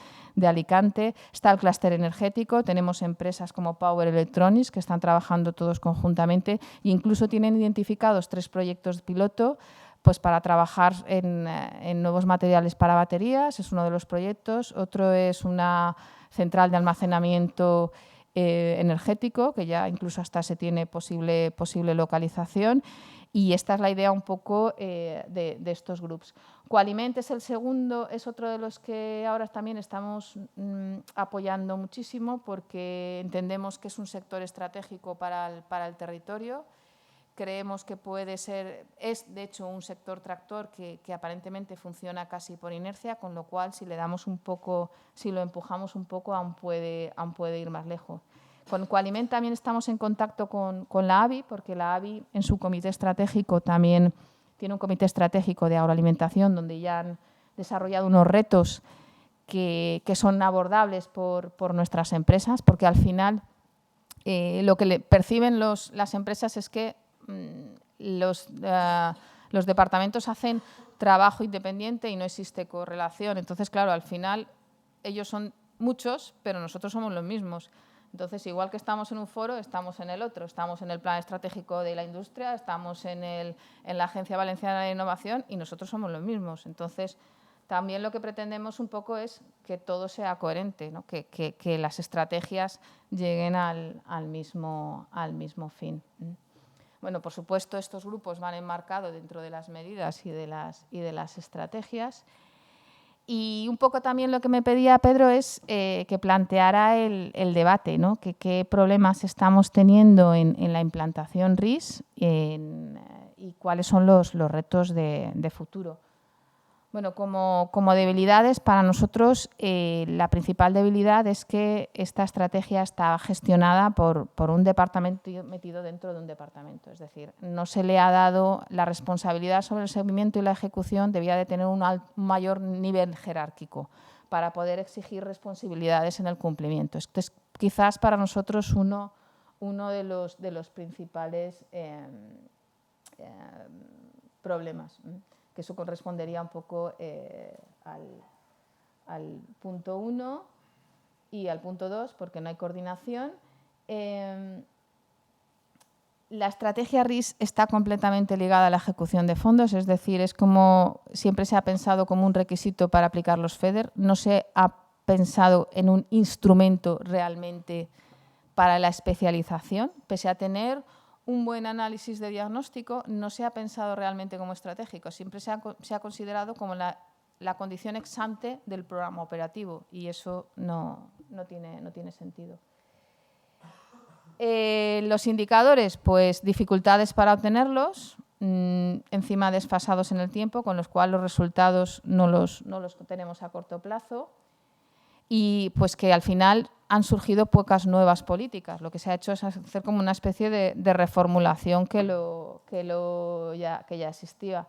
Alicante, está el clúster energético, tenemos empresas como Power Electronics que están trabajando todos conjuntamente e incluso tienen identificados 3 proyectos piloto pues para trabajar en nuevos materiales para baterías, es uno de los proyectos. Otro es una central de almacenamiento energético, que ya incluso hasta se tiene posible localización. Y esta es la idea un poco de estos grupos. Qualiment es el segundo, es otro de los que ahora también estamos apoyando muchísimo porque entendemos que es un sector estratégico para el territorio. Creemos que puede ser, es de hecho un sector tractor que aparentemente funciona casi por inercia, con lo cual si le damos un poco, si lo empujamos un poco, aún puede ir más lejos. Con Qualiment también estamos en contacto con la AVI, porque la AVI en su comité estratégico también tiene un comité estratégico de agroalimentación donde ya han desarrollado unos retos que son abordables por nuestras empresas, porque al final lo que perciben las empresas es que los departamentos hacen trabajo independiente y no existe correlación. Entonces, claro, al final ellos son muchos, pero nosotros somos los mismos. Entonces, igual que estamos en un foro, estamos en el otro. Estamos en el Plan Estratégico de la Industria, estamos en la Agencia Valenciana de Innovación y nosotros somos los mismos. Entonces, también lo que pretendemos un poco es que todo sea coherente, ¿no? que las estrategias lleguen al mismo fin. Bueno, por supuesto, estos grupos van enmarcados dentro de las medidas y de las estrategias. Y un poco también lo que me pedía Pedro es que planteara el debate, ¿no? Qué problemas estamos teniendo en la implantación RIS y cuáles son los retos de futuro. Bueno, como debilidades, para nosotros la principal debilidad es que esta estrategia está gestionada por un departamento metido dentro de un departamento. Es decir, no se le ha dado la responsabilidad sobre el seguimiento y la ejecución, debía de tener un mayor nivel jerárquico para poder exigir responsabilidades en el cumplimiento. Este es quizás para nosotros uno de los principales problemas. Que eso correspondería un poco al punto 1 y al punto 2, porque no hay coordinación. La estrategia RIS está completamente ligada a la ejecución de fondos, es decir, es como siempre se ha pensado como un requisito para aplicar los FEDER, no se ha pensado en un instrumento realmente para la especialización, pese a tener un buen análisis de diagnóstico, no se ha pensado realmente como estratégico, siempre se ha considerado como la condición ex ante del programa operativo y eso no tiene sentido. Los indicadores, pues dificultades para obtenerlos, encima desfasados en el tiempo, con los cuales los resultados no los tenemos a corto plazo y pues que al final han surgido pocas nuevas políticas. Lo que se ha hecho es hacer como una especie de reformulación que ya existía.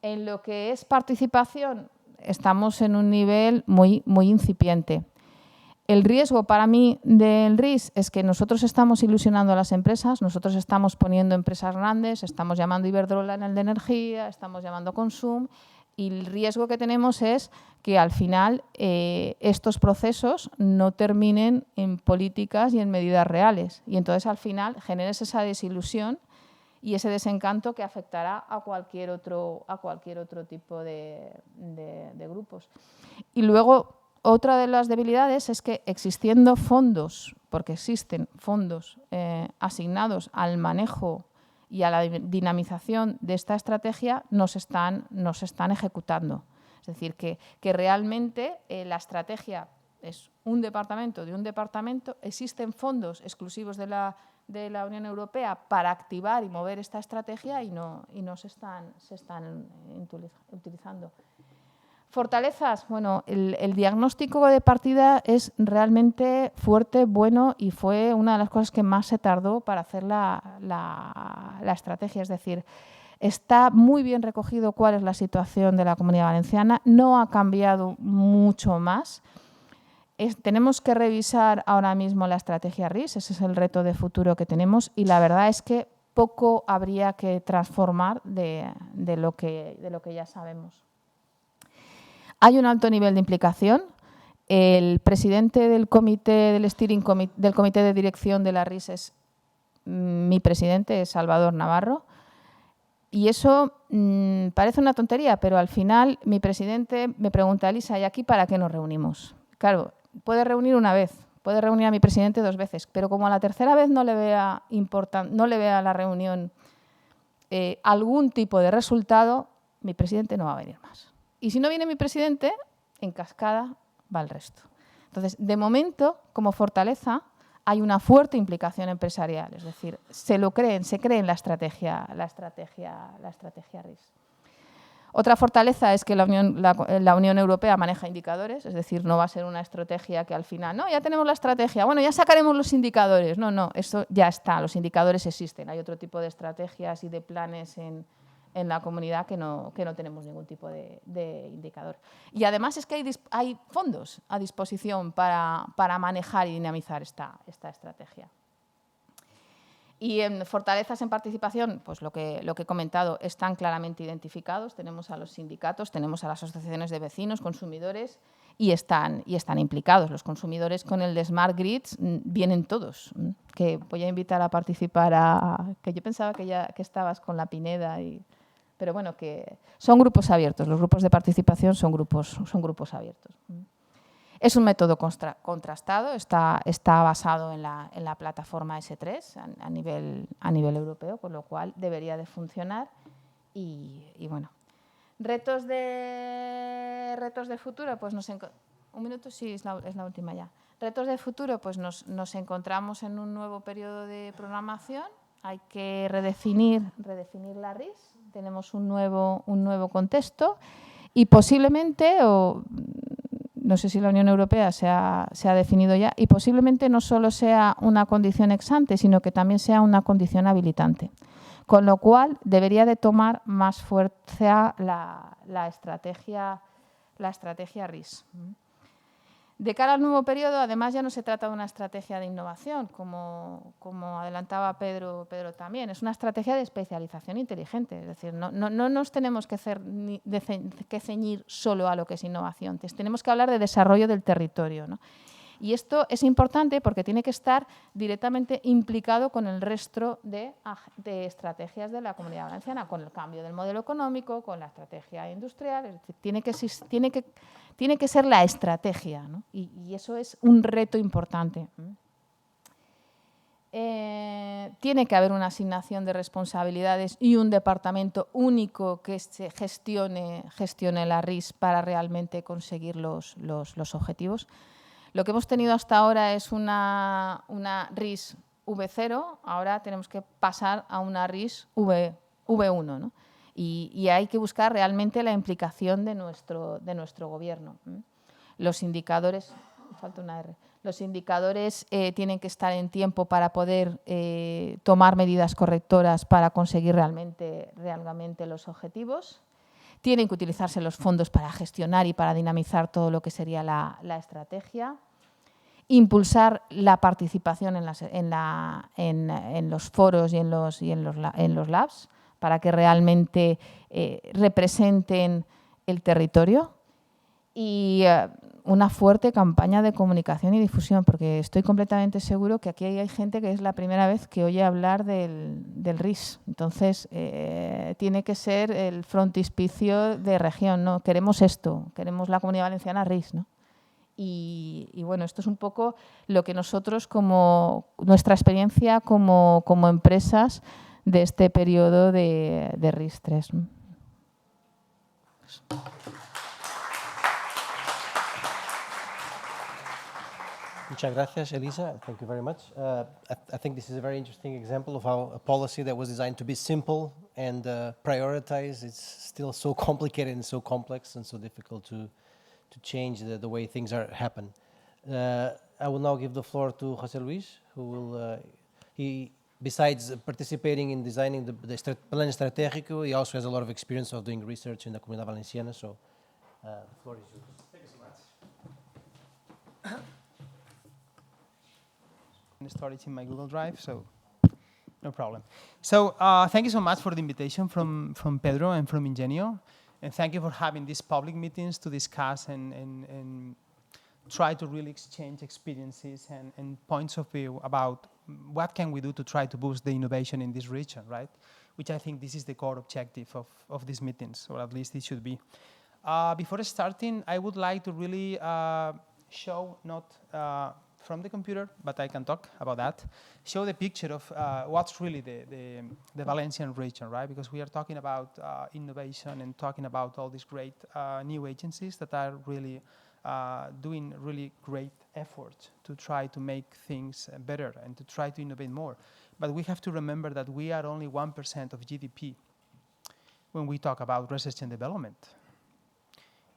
En lo que es participación, estamos en un nivel muy incipiente. El riesgo para mí del RIS es que nosotros estamos ilusionando a las empresas, nosotros estamos poniendo empresas grandes, estamos llamando Iberdrola en el de energía, estamos llamando Consum, y el riesgo que tenemos es que al final estos procesos no terminen en políticas y en medidas reales. Y entonces al final generes esa desilusión y ese desencanto que afectará a cualquier otro tipo de grupos. Y luego, otra de las debilidades es que existiendo fondos, porque existen fondos asignados al manejo y a la dinamización de esta estrategia, no se están ejecutando. Es decir, que realmente la estrategia es un departamento de un departamento, existen fondos exclusivos de la Unión Europea para activar y mover esta estrategia y no se están utilizando. Fortalezas, bueno, el diagnóstico de partida es realmente fuerte, bueno, y fue una de las cosas que más se tardó para hacer la estrategia. Es decir, está muy bien recogido cuál es la situación de la Comunidad Valenciana, no ha cambiado mucho más. Tenemos que revisar ahora mismo la estrategia RIS, ese es el reto de futuro que tenemos, y la verdad es que poco habría que transformar de lo que ya sabemos. Hay un alto nivel de implicación. El presidente del comité del comité de dirección de la RIS es mi presidente, es Salvador Navarro. Y eso parece una tontería, pero al final mi presidente me pregunta, Alyssa, ¿y aquí para qué nos reunimos? Claro, puede reunir una vez, puede reunir a mi presidente 2 veces, pero como a la tercera vez no le vea a la reunión algún tipo de resultado, mi presidente no va a venir más. Y si no viene mi presidente, en cascada va el resto. Entonces, de momento, como fortaleza, hay una fuerte implicación empresarial, es decir, se cree en la estrategia RIS. Otra fortaleza es que la Unión Europea maneja indicadores, es decir, no va a ser una estrategia que al final, no, ya tenemos la estrategia, bueno, ya sacaremos los indicadores. No, eso ya está, los indicadores existen. Hay otro tipo de estrategias y de planes en la comunidad que no tenemos ningún tipo de indicador. Y además es que hay fondos a disposición para manejar y dinamizar esta estrategia. Y en fortalezas en participación, pues lo que he comentado, están claramente identificados. Tenemos a los sindicatos, tenemos a las asociaciones de vecinos, consumidores, y están implicados. Los consumidores con el de Smart Grids vienen todos. Que voy a invitar a participar que yo pensaba que estabas con la Pineda pero bueno, que son grupos abiertos. Los grupos de participación son grupos abiertos. Es un método contrastado, está basado en la plataforma S3 a nivel europeo, con lo cual debería de funcionar. Y bueno, retos de futuro, pues un minuto, sí, es la última ya. Retos de futuro, pues nos encontramos en un nuevo periodo de programación. Hay que redefinir la RIS. Tenemos un nuevo contexto Y posiblemente, o no sé si la Unión Europea se ha definido ya, y posiblemente no solo sea una condición ex ante, sino que también sea una condición habilitante. Con lo cual, debería de tomar más fuerza la estrategia RIS. De cara al nuevo periodo, además, ya no se trata de una estrategia de innovación, como adelantaba Pedro también. Es una estrategia de especialización inteligente. Es decir, no nos tenemos que ceñir solo a lo que es innovación. Tenemos que hablar de desarrollo del territorio, ¿no? Y esto es importante porque tiene que estar directamente implicado con el resto de estrategias de la Comunidad Valenciana, con el cambio del modelo económico, con la estrategia industrial. Es decir, tiene que ser la estrategia, ¿no? Y eso es un reto importante. Tiene que haber una asignación de responsabilidades y un departamento único que gestione la RIS para realmente conseguir los objetivos. Lo que hemos tenido hasta ahora es una RIS V0, ahora tenemos que pasar a una RIS V1, ¿no? Y hay que buscar realmente la implicación de nuestro gobierno. Los indicadores, falta una R, los indicadores tienen que estar en tiempo para poder tomar medidas correctoras para conseguir realmente los objetivos. Tienen que utilizarse los fondos para gestionar y para dinamizar todo lo que sería la estrategia. Impulsar la participación en los foros y en los labs para que realmente representen el territorio. Y una fuerte campaña de comunicación y difusión, porque estoy completamente seguro que aquí hay gente que es la primera vez que oye hablar del RIS. Entonces, tiene que ser el frontispicio de región, ¿no? Queremos esto, queremos la Comunidad Valenciana RIS, ¿no? Y bueno, esto es un poco lo que nosotros, como nuestra experiencia como empresas de este periodo de RIS 3. Muchas gracias, Alyssa. Thank you very much. I think this is a very interesting example of how a policy that was designed to be simple and prioritize, it's still so complicated and so complex and so difficult to change the way things happen. I will now give the floor to José Luis, who will, besides participating in designing the plan estratégico, he also has a lot of experience of doing research in the Comunidad Valenciana, so the floor is yours. Thank you so much. Storage in my Google Drive, so no problem. So thank you so much for the invitation from Pedro and from INGENIO, and thank you for having these public meetings to discuss and try to really exchange experiences and points of view about what can we do to try to boost the innovation in this region, right? Which I think this is the core objective of these meetings, or at least it should be. Before starting, I would like to really show, not from the computer, but I can talk about that, show the picture of what's really the Valencian region, right? Because we are talking about innovation and talking about all these great new agencies that are really doing really great efforts to try to make things better and to try to innovate more. But we have to remember that we are only 1% of GDP when we talk about research and development.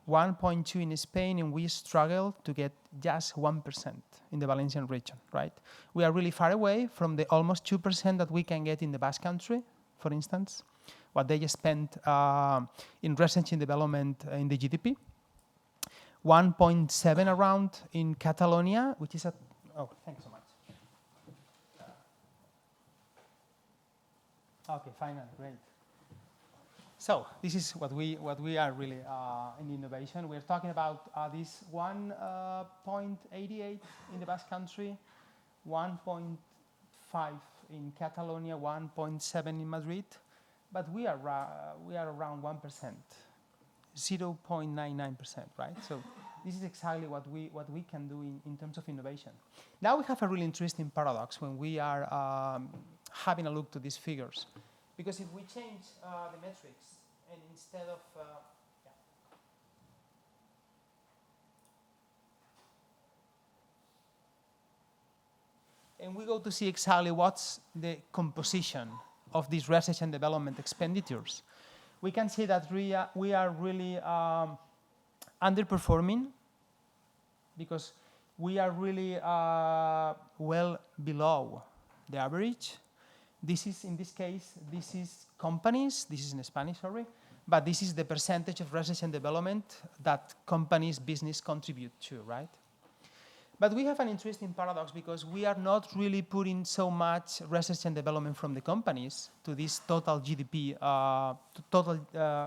1.2 in Spain, and we struggle to get just 1% in the Valencian region, right? We are really far away from the almost 2% that we can get in the Basque Country, for instance, what they spend in research and development in the GDP. 1.7 around in Catalonia, which is oh, thanks so much. Okay, finally, great. So this is what we are really in innovation. We're talking about this 1.88 in the Basque Country, 1.5 in Catalonia, 1.7 in Madrid, but we are around 1%, 0.99%, right? So this is exactly what we can do in terms of innovation. Now we have a really interesting paradox when we are having a look to these figures. Because if we change the metrics, and instead of and we go to see exactly what's the composition of these research and development expenditures, we can say that we are really underperforming because we are really well below the average. This is, in this case, this is companies, this is in Spanish, sorry, but this is the percentage of research and development that companies, business contribute to, right? But we have an interesting paradox because we are not really putting so much research and development from the companies to this total GDP, to total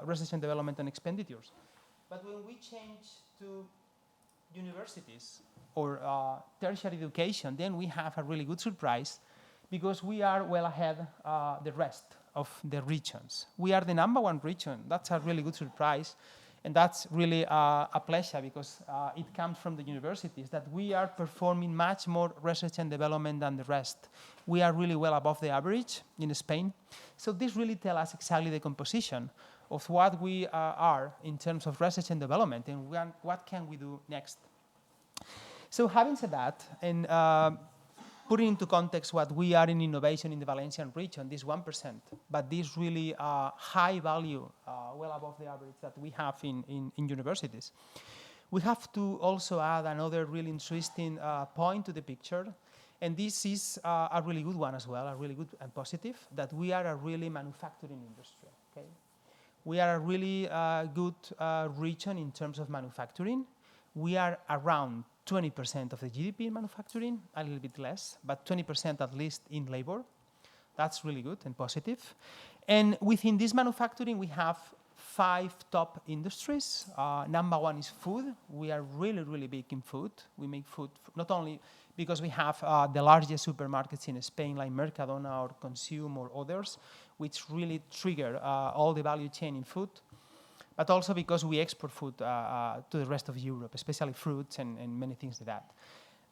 research and development and expenditures. But when we change to universities or tertiary education, then we have a really good surprise because we are well ahead the rest of the regions. We are the #1 region. That's a really good surprise. And that's really a pleasure because it comes from the universities that we are performing much more research and development than the rest. We are really well above the average in Spain. So this really tells us exactly the composition of what we are in terms of research and development and what can we do next. So having said that, and putting into context what we are in innovation in the Valencian region, this 1%, but this really high value, well above the average that we have in universities. We have to also add another really interesting point to the picture, and this is a really good one as well, a really good and positive, that we are a really manufacturing industry, okay? We are a really good region in terms of manufacturing. We are around 20% of the GDP in manufacturing, a little bit less, but 20% at least in labor. That's really good and positive. And within this manufacturing, we have 5 top industries. #1 is food. We are really, really big in food. We make food not only because we have the largest supermarkets in Spain, like Mercadona or Consume or others, which really trigger all the value chain in food, but also because we export food to the rest of Europe, especially fruits and many things like that.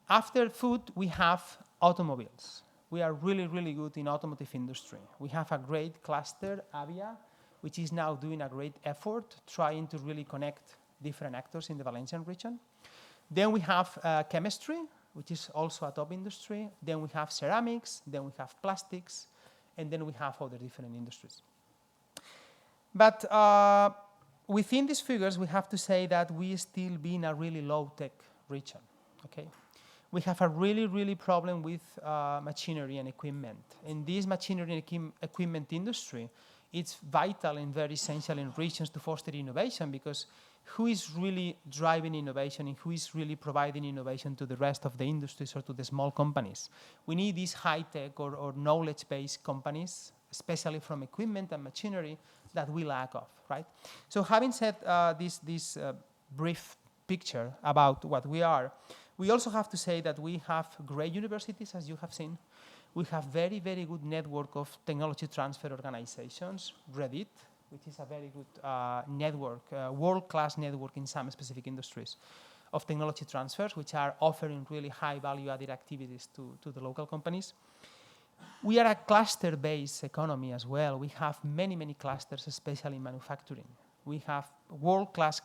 After food, we have automobiles. We are really, really good in automotive industry. We have a great cluster, Avia, which is now doing a great effort trying to really connect different actors in the Valencian region. Then we have chemistry, which is also a top industry. Then we have ceramics, then we have plastics, and then we have other different industries. But within these figures, we have to say that we still be in a really low-tech region, okay? We have a really, really problem with machinery and equipment. In this machinery and equipment industry, it's vital and very essential in regions to foster innovation because who is really driving innovation and who is really providing innovation to the rest of the industries or to the small companies? We need these high-tech or knowledge-based companies, especially from equipment and machinery, that we lack of, right? So having said this brief picture about what we are, we also have to say that we have great universities, as you have seen. We have very, very good network of technology transfer organizations, Reddit, which is a very good network, world-class network in some specific industries of technology transfers, which are offering really high value-added activities to the local companies. We are a cluster-based economy as well. We have many, many clusters, especially in manufacturing. We have world-class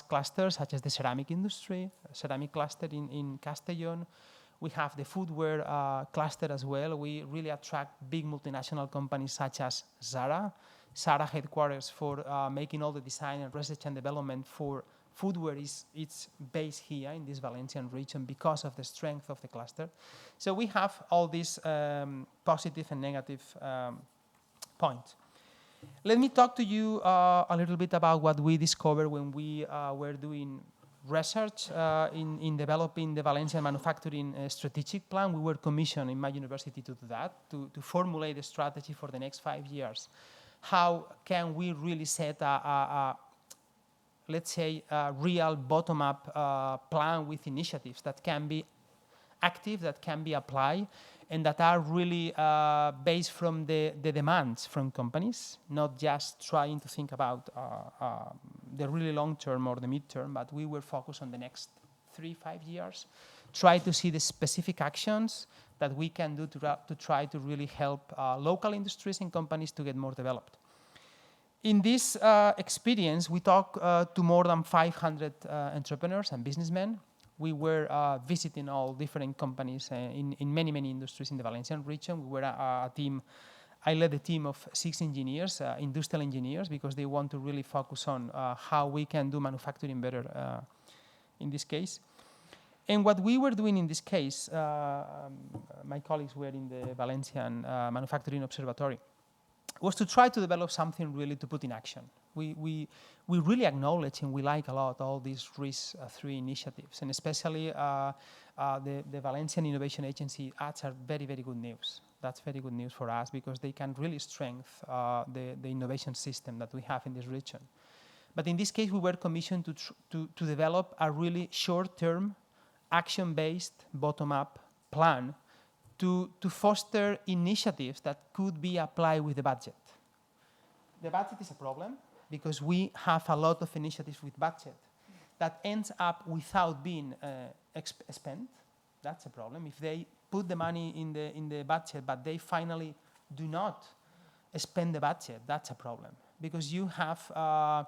clusters, such as the ceramic industry, ceramic cluster in Castellón. We have the footwear cluster as well. We really attract big multinational companies such as Zara. Zara headquarters for making all the design and research and development for footwear it's based here in this Valencian region because of the strength of the cluster. So we have all these positive and negative points. Let me talk to you a little bit about what we discovered when we were doing research in developing the Valencian manufacturing strategic plan. We were commissioned in my university to do that, to formulate a strategy for the next 5 years. How can we really set let's say, a real bottom-up plan with initiatives that can be active, that can be applied, and that are really based from the demands from companies, not just trying to think about the really long term or the mid-term, but we were focused on the next 3-5 years, try to see the specific actions that we can do to try to really help local industries and companies to get more developed. In this experience, we talked to more than 500 entrepreneurs and businessmen. We were visiting all different companies in many, many industries in the Valencian region. We were a team I led a team of 6 engineers, industrial engineers, because they want to really focus on how we can do manufacturing better in this case. And what we were doing in this case, my colleagues were in the Valencian Manufacturing Observatory, was to try to develop something really to put in action. We really acknowledge and we like a lot all these RIS3 initiatives, and especially the Valencian Innovation Agency ads are very, very good news. That's very good news for us because they can really strengthen the innovation system that we have in this region. But in this case, we were commissioned to develop a really short-term, action-based, bottom-up plan to foster initiatives that could be applied with the budget. The budget is a problem because we have a lot of initiatives with budget that ends up without being spent. That's a problem. If they put the money in the budget, but they finally do not spend the budget, that's a problem because you have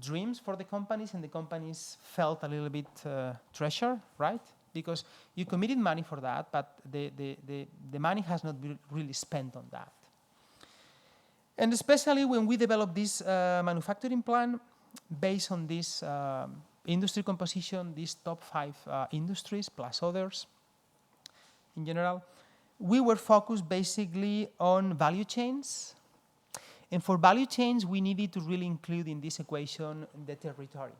dreams for the companies, and the companies felt a little bit treasure, right? Because you committed money for that, but the money has not been really spent on that. And especially when we developed this manufacturing plan based on this industry composition, these top 5 industries plus others in general, we were focused basically on value chains. And for value chains, we needed to really include in this equation the territory.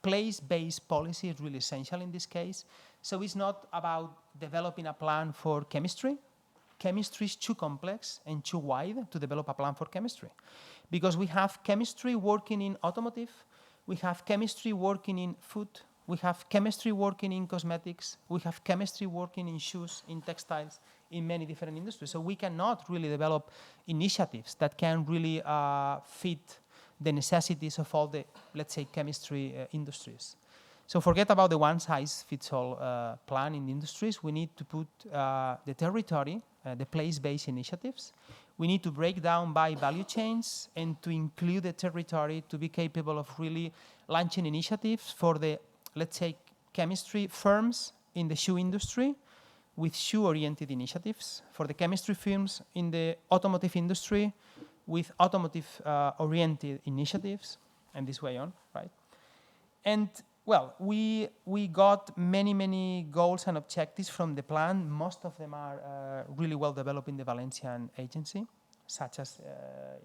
Place-based policy is really essential in this case. So it's not about developing a plan for chemistry. Chemistry is too complex and too wide to develop a plan for chemistry. Because we have chemistry working in automotive, we have chemistry working in food, we have chemistry working in cosmetics, we have chemistry working in shoes, in textiles, in many different industries. So we cannot really develop initiatives that can really fit the necessities of all the, let's say, chemistry industries. So forget about the one-size-fits-all plan in the industries. We need to put the territory, the place-based initiatives. We need to break down by value chains and to include the territory to be capable of really launching initiatives for the, let's say, chemistry firms in the shoe industry with shoe-oriented initiatives, for the chemistry firms in the automotive industry with automotive-oriented initiatives, and this way on, right? And well, we got many goals and objectives from the plan. Most of them are really well developed in the Valencian agency, such as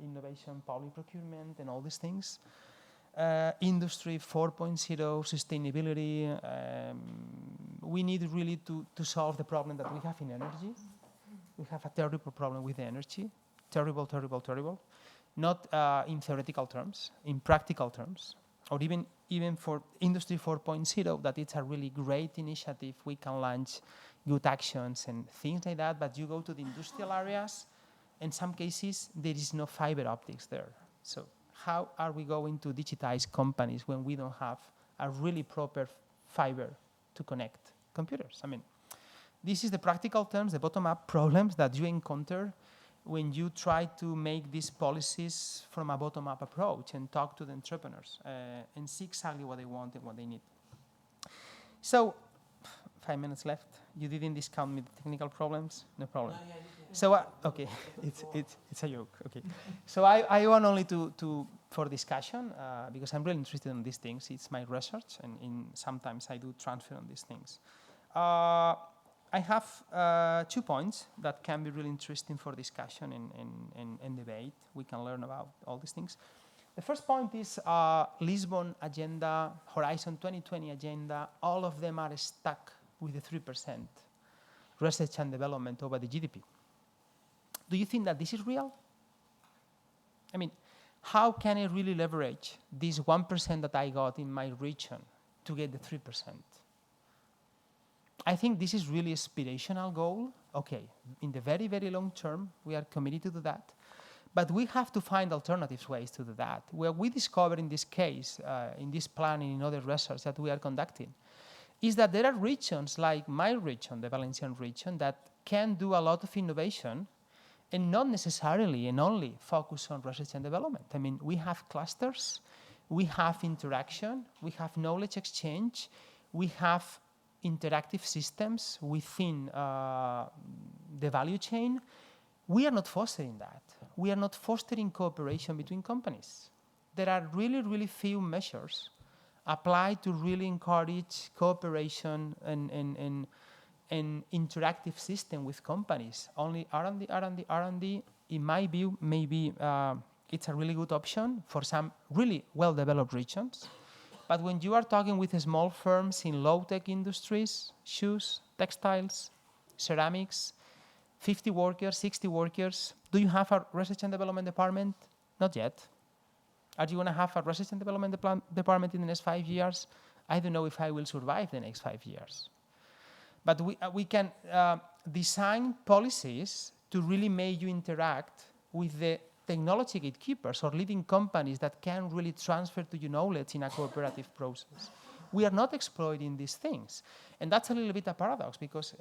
innovation, public procurement, and all these things. Industry 4.0, sustainability. We need really to solve the problem that we have in energy. We have a terrible problem with the energy. Terrible. Not in theoretical terms, in practical terms. Or even for Industry 4.0, that it's a really great initiative. We can launch good actions and things like that, but you go to the industrial areas, in some cases, there is no fiber optics there. So how are we going to digitize companies when we don't have a really proper fiber to connect computers? I mean, this is the practical terms, the bottom-up problems that you encounter when you try to make these policies from a bottom-up approach and talk to the entrepreneurs and see exactly what they want and what they need. So, 5 minutes left. You didn't discount me the technical problems? No problem. No, yeah, so, okay, it's a joke. Okay. So I want only for discussion, because I'm really interested in these things. It's my research, and sometimes I do transfer on these things. I have 2 points that can be really interesting for discussion and debate. We can learn about all these things. The first point is Lisbon agenda, Horizon 2020 agenda. All of them are stuck with the 3% research and development over the GDP. Do you think that this is real? I mean, how can I really leverage this 1% that I got in my region to get the 3%? I think this is really aspirational goal. Okay, in the very, very long term, we are committed to do that. But we have to find alternative ways to do that. What we discovered in this case, in this plan and in other research that we are conducting, is that there are regions like my region, the Valencian region, that can do a lot of innovation and not necessarily and only focus on research and development. I mean, we have clusters, we have interaction, we have knowledge exchange, we have interactive systems within the value chain. We are not fostering that. We are not fostering cooperation between companies. There are really, really few measures applied to really encourage cooperation and interactive system with companies. Only R&D, R&D, R&D, in my view, maybe it's a really good option for some really well-developed regions. But when you are talking with small firms in low-tech industries, shoes, textiles, ceramics, 50 workers, 60 workers, do you have a research and development department? Not yet. Are you going to have a research and development department in the next 5 years? I don't know if I will survive the next 5 years. But we can design policies to really make you interact with the technology gatekeepers or leading companies that can really transfer to you knowledge in a cooperative process. We are not exploiting these things. And that's a little bit a paradox, because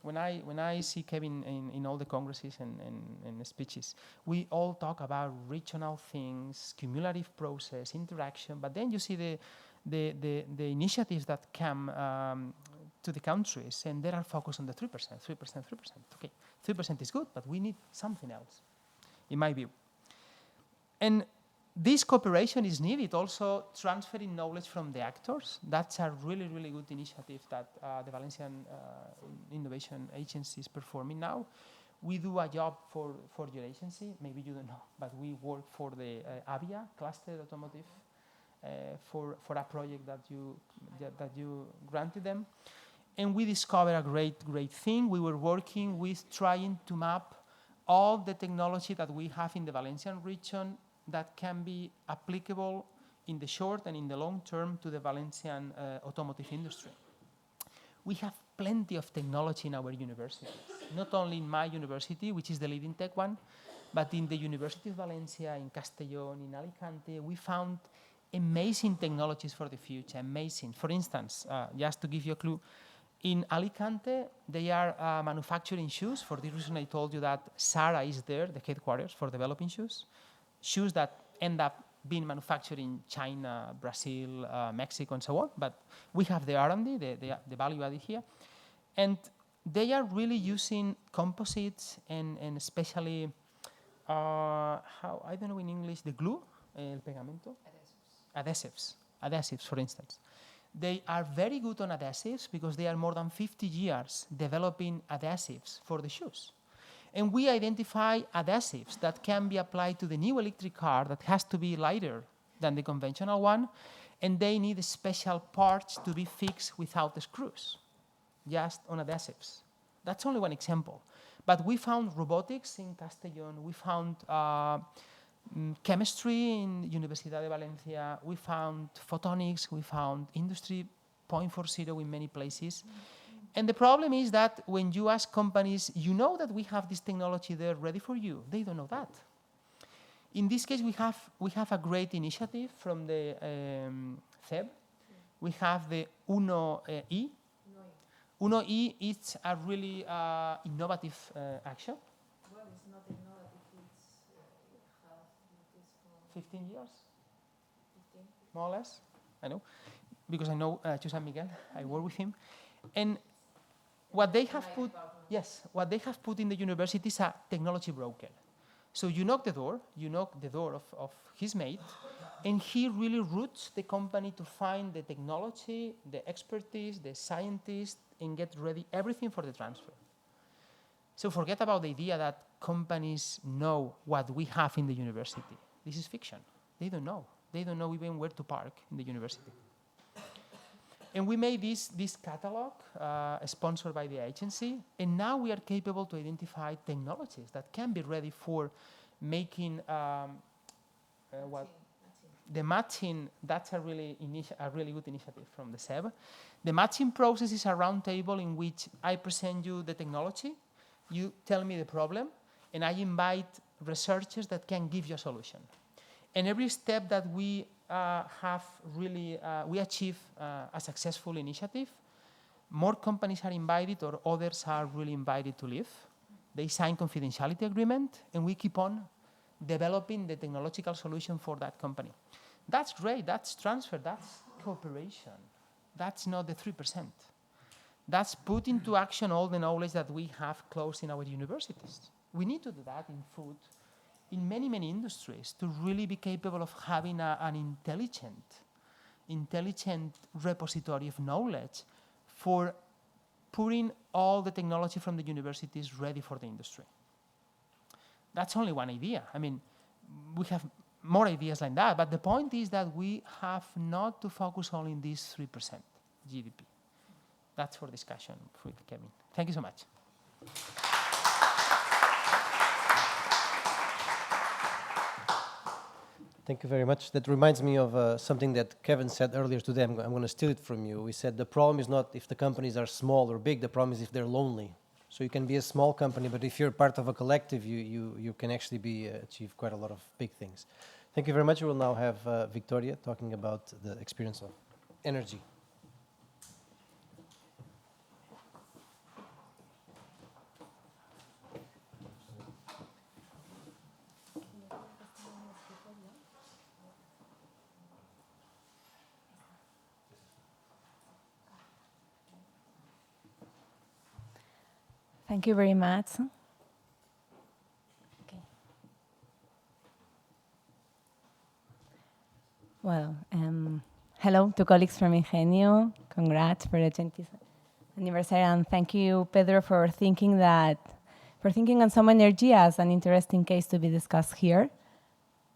when I see Kevin in all the congresses and speeches, we all talk about regional things, cumulative process, interaction, but then you see the initiatives that come to the countries, and they are focused on the 3%, 3%, 3%. Okay, 3% is good, but we need something else, in my view. And this cooperation is needed, also transferring knowledge from the actors. That's a really, really good initiative that the Valencian Innovation Agency is performing now. We do a job for your agency, maybe you don't know, but we work for the AVIA, Cluster Automotive, for a project that you granted them. And we discovered a great thing. We were working with trying to map all the technology that we have in the Valencian region that can be applicable in the short and in the long term to the Valencian automotive industry. We have plenty of technology in our universities, not only in my university, which is the leading tech one, but in the University of Valencia, in Castellón, in Alicante, we found amazing technologies for the future, amazing. For instance, just to give you a clue, in Alicante, they are manufacturing shoes. For this reason, I told you that Zara is there, the headquarters for developing shoes. Shoes that end up being manufactured in China, Brazil, Mexico, and so on. But we have the R&D, the value added here. And they are really using composites and especially, I don't know in English, the glue, el pegamento? Adhesives, for instance. They are very good on adhesives because they are more than 50 years developing adhesives for the shoes. And we identify adhesives that can be applied to the new electric car that has to be lighter than the conventional one, and they need special parts to be fixed without the screws, just on adhesives. That's only one example. But we found robotics in Castellón, we found chemistry in Universidad de Valencia, we found photonics, we found industry 0.40 in many places. And the problem is that when you ask companies, you know that we have this technology there ready for you. They don't know that. In this case, we have a great initiative from the CEB. We have the UNO-E. UNO-E is a really innovative action. Well, it's not innovative, it has 15 years? 15. More or less, I know. Because I know José Miguel, I work with him. And what they have put, what they have put in the university is a technology broker. So you knock the door of his mate, and he really routes the company to find the technology, the expertise, the scientists, and get ready everything for the transfer. So forget about the idea that companies know what we have in the university. This is fiction. They don't know. They don't know even where to park in the university. And we made this catalog sponsored by the agency, and now we are capable to identify technologies that can be ready for making the matching. That's a really good initiative from the CEB. The matching process is a round table in which I present you the technology, you tell me the problem, and I invite researchers that can give you a solution. And every step that we we achieve a successful initiative, more companies are invited or others are really invited to leave. They sign confidentiality agreement, and we keep on developing the technological solution for that company. That's great, that's transfer, that's cooperation. That's not the 3%. That's put into action all the knowledge that we have close in our universities. we need to do that in food, in many, many industries, to really be capable of having an intelligent repository of knowledge for putting all the technology from the universities ready for the industry. That's only one idea. I mean, we have more ideas like that, but the point is that we have not to focus only in this 3% GDP. That's for discussion with Kevin. Thank you so much. Thank you very much. That reminds me of something that Kevin said earlier today. I'm going to steal it from you. We said the problem is not if the companies are small or big, the problem is if they're lonely. So you can be a small company, but if you're part of a collective, you can actually achieve quite a lot of big things. Thank you very much. We will now have Victoria talking about the experience of energy. Thank you very much. Okay. Well, hello to colleagues from INGENIO. Congrats for the 20th anniversary, and thank you, Pedro, for thinking on some energy as an interesting case to be discussed here,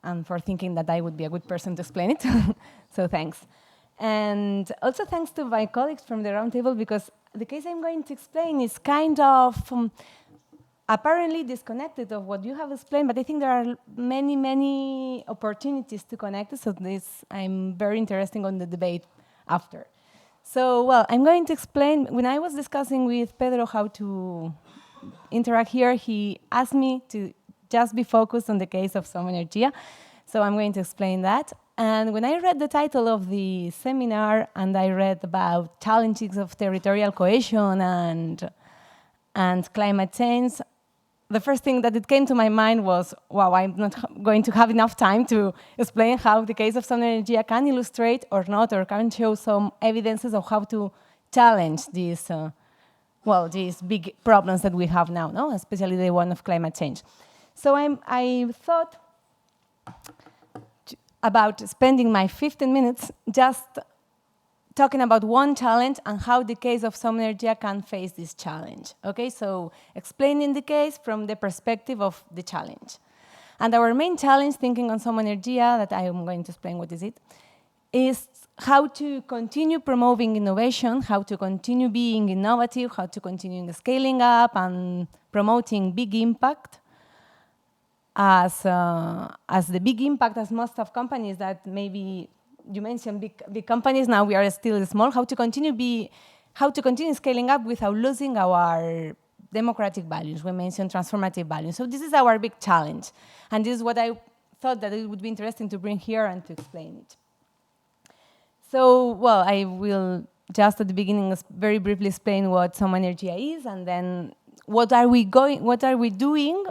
and for thinking that I would be a good person to explain it. So thanks. And also thanks to my colleagues from the roundtable, because the case I'm going to explain is kind of apparently disconnected of what you have explained, but I think there are many, many opportunities to connect. So I'm very interested on the debate after. So, well, I'm going to explain. When I was discussing with Pedro how to interact here, he asked me to just be focused on the case of Some Energia. So I'm going to explain that. And when I read the title of the seminar and I read about challenges of territorial cohesion and climate change, the first thing that it came to my mind was, wow, I'm not going to have enough time to explain how the case of Some Energia can illustrate or not, or can show some evidences of how to challenge these, these big problems that we have now, no? Especially the one of climate change. So I thought about spending my 15 minutes just talking about one challenge and how the case of Some Energia can face this challenge. Okay, so explaining the case from the perspective of the challenge. And our main challenge, thinking on Some Energia, that I am going to explain what is it, is how to continue promoting innovation, how to continue being innovative, how to continue scaling up and promoting big impact, as the big impact as most of companies that maybe you mentioned big companies, now we are still small, how to continue scaling up without losing our democratic values. We mentioned transformative values. So this is our big challenge. And this is what I thought that it would be interesting to bring here and to explain it. So, well, I will just at the beginning very briefly explain what Some Energia is, and then what are we doing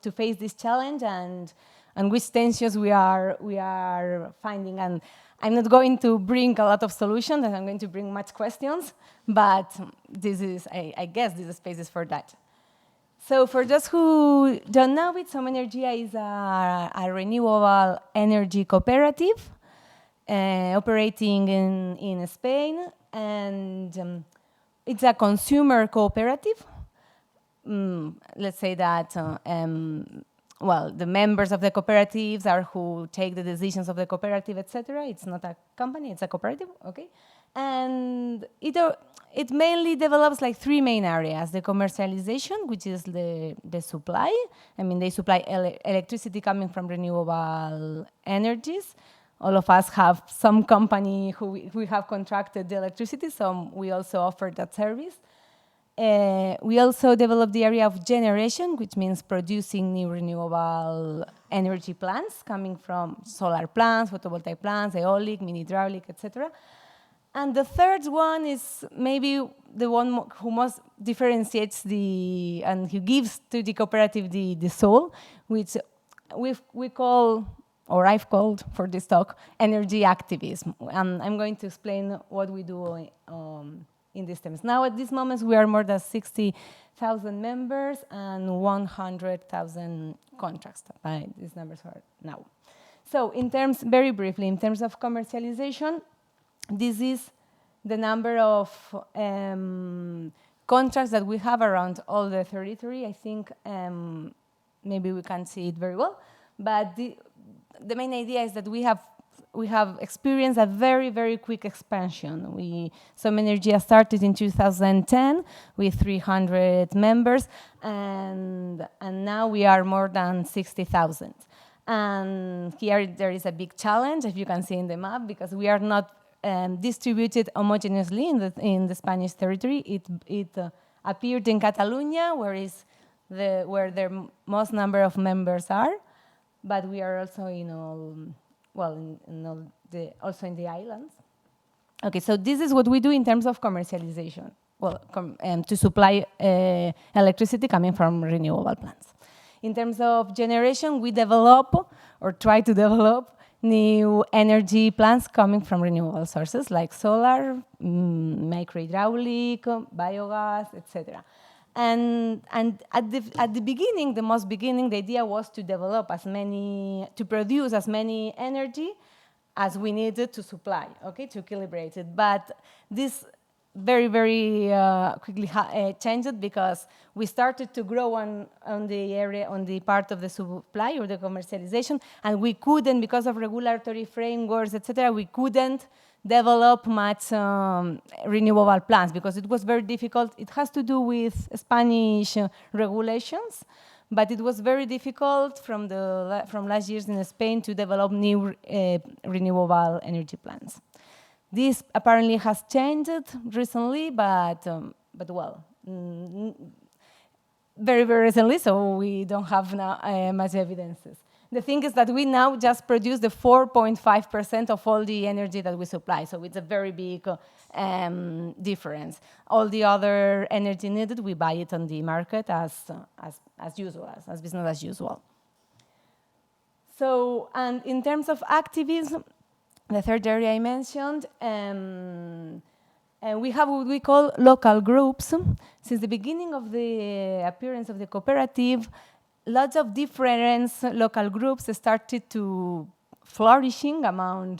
to face this challenge, and which tensions we are finding. And I'm not going to bring a lot of solutions, and I'm going to bring much questions, but this is, I guess, this space is for that. So for those who don't know it, Some Energia is a renewable energy cooperative operating in Spain, and it's a consumer cooperative. Let's say that, the members of the cooperatives are who take the decisions of the cooperative, etc. It's not a company, it's a cooperative, okay? And it mainly develops like three main areas: the commercialization, which is the supply. I mean, they supply electricity coming from renewable energies. All of us have some company who we have contracted the electricity, so we also offer that service. We also developed the area of generation, which means producing new renewable energy plants coming from solar plants, photovoltaic plants, aeolic, mini hydraulic, etc. And the third one is maybe the one who most differentiates and who gives to the cooperative the soul, which we call, or I've called for this talk, energy activism. And I'm going to explain what we do in these terms. Now, at this moment, we are more than 60,000 members and 100,000 contracts. These numbers are now. So in terms, very briefly, in terms of commercialization, this is the number of contracts that we have around all the territory. I think maybe we can't see it very well, but the main idea is that we have experienced a very, very quick expansion. Some Energia started in 2010 with 300 members, and now we are more than 60,000. And here there is a big challenge, if you can see in the map, because we are not distributed homogeneously in the Spanish territory. It appeared in Catalonia, where the most number of members are, but we are also in all, well, also in the islands. Okay, so this is what we do in terms of commercialization. Well, to supply electricity coming from renewable plants. In terms of generation, we develop or try to develop new energy plants coming from renewable sources like solar, microhydraulic, biogas, etc. And at the beginning, the most beginning, the idea was to develop to produce as many energy as we needed to supply, okay, to equilibrate it. But this very, very quickly changed because we started to grow on the part of the supply or the commercialization, and we couldn't, because of regulatory frameworks, etc., we couldn't develop much renewable plants because it was very difficult. It has to do with Spanish regulations, but it was very difficult from last years in Spain to develop new renewable energy plants. This apparently has changed recently, but well, very, very recently, so we don't have now much evidences. The thing is that we now just produce the 4.5% of all the energy that we supply, so it's a very big difference. All the other energy needed, we buy it on the market as usual, as business as usual. So, and in terms of activism, the third area I mentioned, we have what we call local groups. Since the beginning of the appearance of the cooperative, lots of different local groups started to flourishing among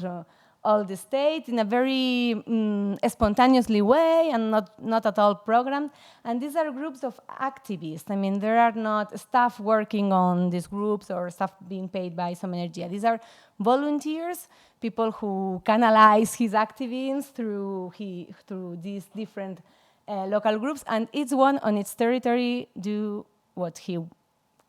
all the state in a very spontaneously way and not at all programmed. And these are groups of activists. I mean, there are not staff working on these groups or staff being paid by some Energia. These are volunteers, people who canalize his activism through these different local groups, and each one on its territory do what he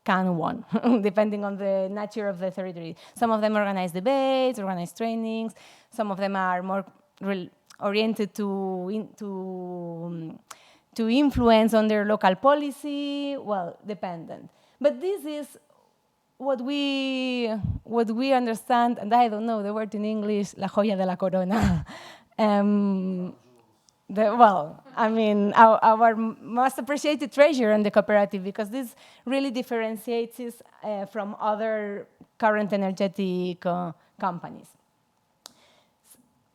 can want, depending on the nature of the territory. Some of them organize debates, organize trainings. Some of them are more oriented to influence on their local policy. Well, dependent. But this is what we understand, and I don't know the word in English, la joya de la corona. Well, I mean, our most appreciated treasure in the cooperative, because this really differentiates us from other current energetic companies.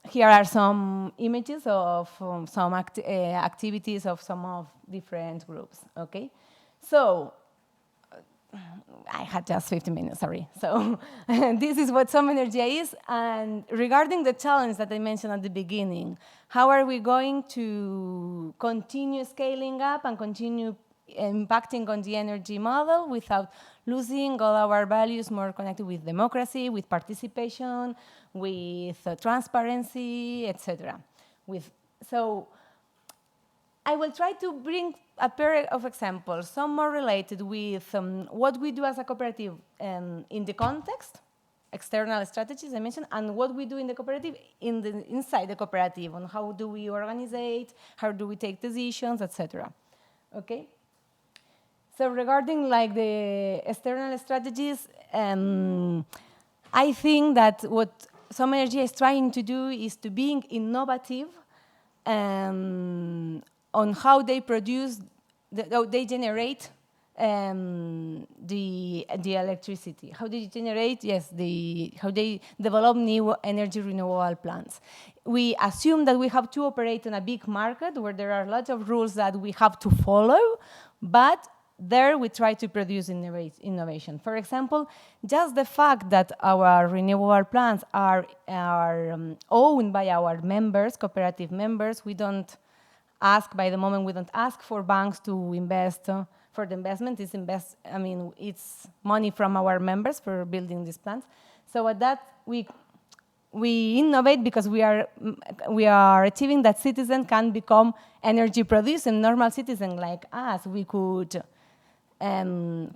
Here are some images of some activities of some of different groups, okay? So, I had just 15 minutes, sorry. So this is what Some Energia is. And regarding the challenge that I mentioned at the beginning, how are we going to continue scaling up and continue impacting on the energy model without losing all our values more connected with democracy, with participation, with transparency, etc. So I will try to bring a pair of examples, some more related with what we do as a cooperative in the context, external strategies I mentioned, and what we do in the cooperative inside the cooperative, on how do we organize it, how do we take decisions, etc. Okay? So regarding like the external strategies, I think that what Some Energia is trying to do is to being innovative on how they produce, they generate the electricity. How they generate? Yes, how they develop new energy renewable plants. We assume that we have to operate in a big market where there are lots of rules that we have to follow, but there we try to produce innovation. For example, just the fact that our renewable plants are owned by our members, cooperative members, we don't ask, by the moment we don't ask for banks to invest for the investment. It's money from our members for building these plants. So at that, we innovate because we are achieving that citizens can become energy producing. Normal citizens like us, we could, in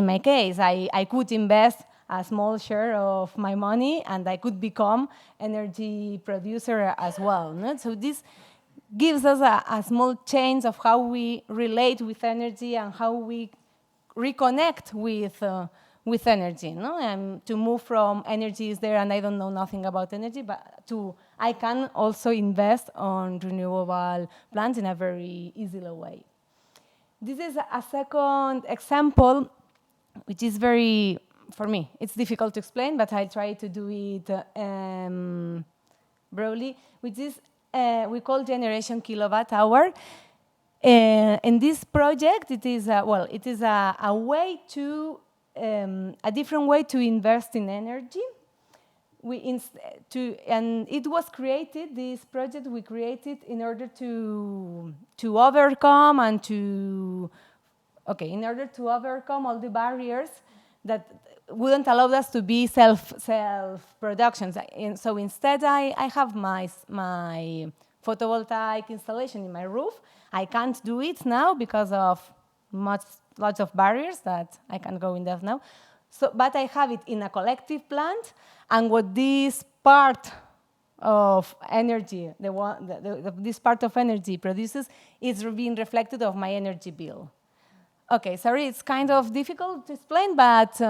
my case, I could invest a small share of my money and I could become energy producer as well. No? So this gives us a small change of how we relate with energy and how we reconnect with energy. No? And to move from energy is there and I don't know nothing about energy, but to I can also invest on renewable plants in a very easy way. This is a second example, which is very, for me, it's difficult to explain, but I try to do it broadly, which is we call generation kilowatt hour. In this project, it is a way to a different way to invest in energy. And it was created. This project we created in order to overcome and in order to overcome all the barriers that wouldn't allow us to be self productions. So instead, I have my photovoltaic installation in my roof. I can't do it now because of lots of barriers that I can't go in depth now. So, but I have it in a collective plant, and what this part of energy, this part of energy produces, is being reflected of my energy bill. Okay, sorry, it's kind of difficult to explain, but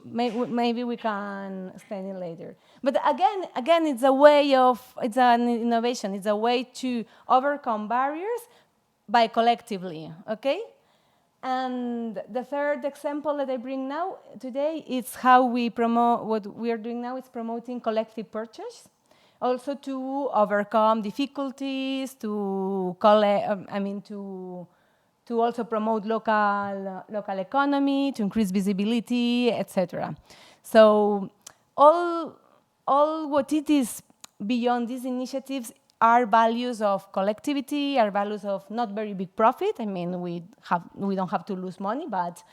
maybe we can explain it later. But again, it's an innovation. It's a way to overcome barriers by collectively, okay? And the third example that I bring now today is how we promote, what we are doing now is promoting collective purchase, also to overcome difficulties, to also promote local economy, to increase visibility, etc. So all what it is beyond these initiatives are values of collectivity, are values of not very big profit. I mean, we don't have to lose money, but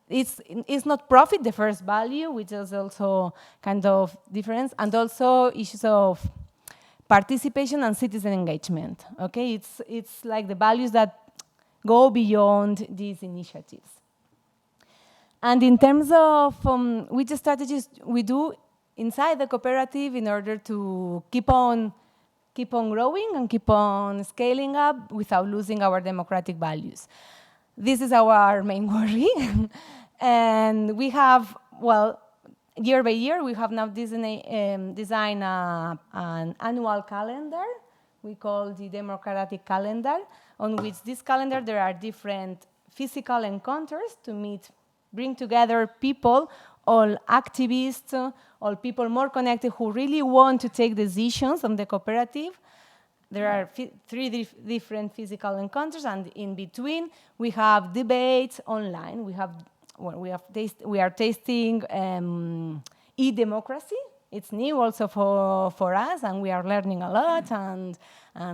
it's not profit the first value, which is also kind of difference, and also issues of participation and citizen engagement. Okay, it's like the values that go beyond these initiatives. And in terms of which strategies we do inside the cooperative in order to keep on growing and keep on scaling up without losing our democratic values. This is our main worry. And we have, year by year, we have now designed an annual calendar we call the democratic calendar, on which this calendar there are different physical encounters to bring together people, all activists, all people more connected who really want to take decisions on the cooperative. There are three different physical encounters, and in between we have debates online. We are tasting e-democracy. It's new also for us, and we are learning a lot and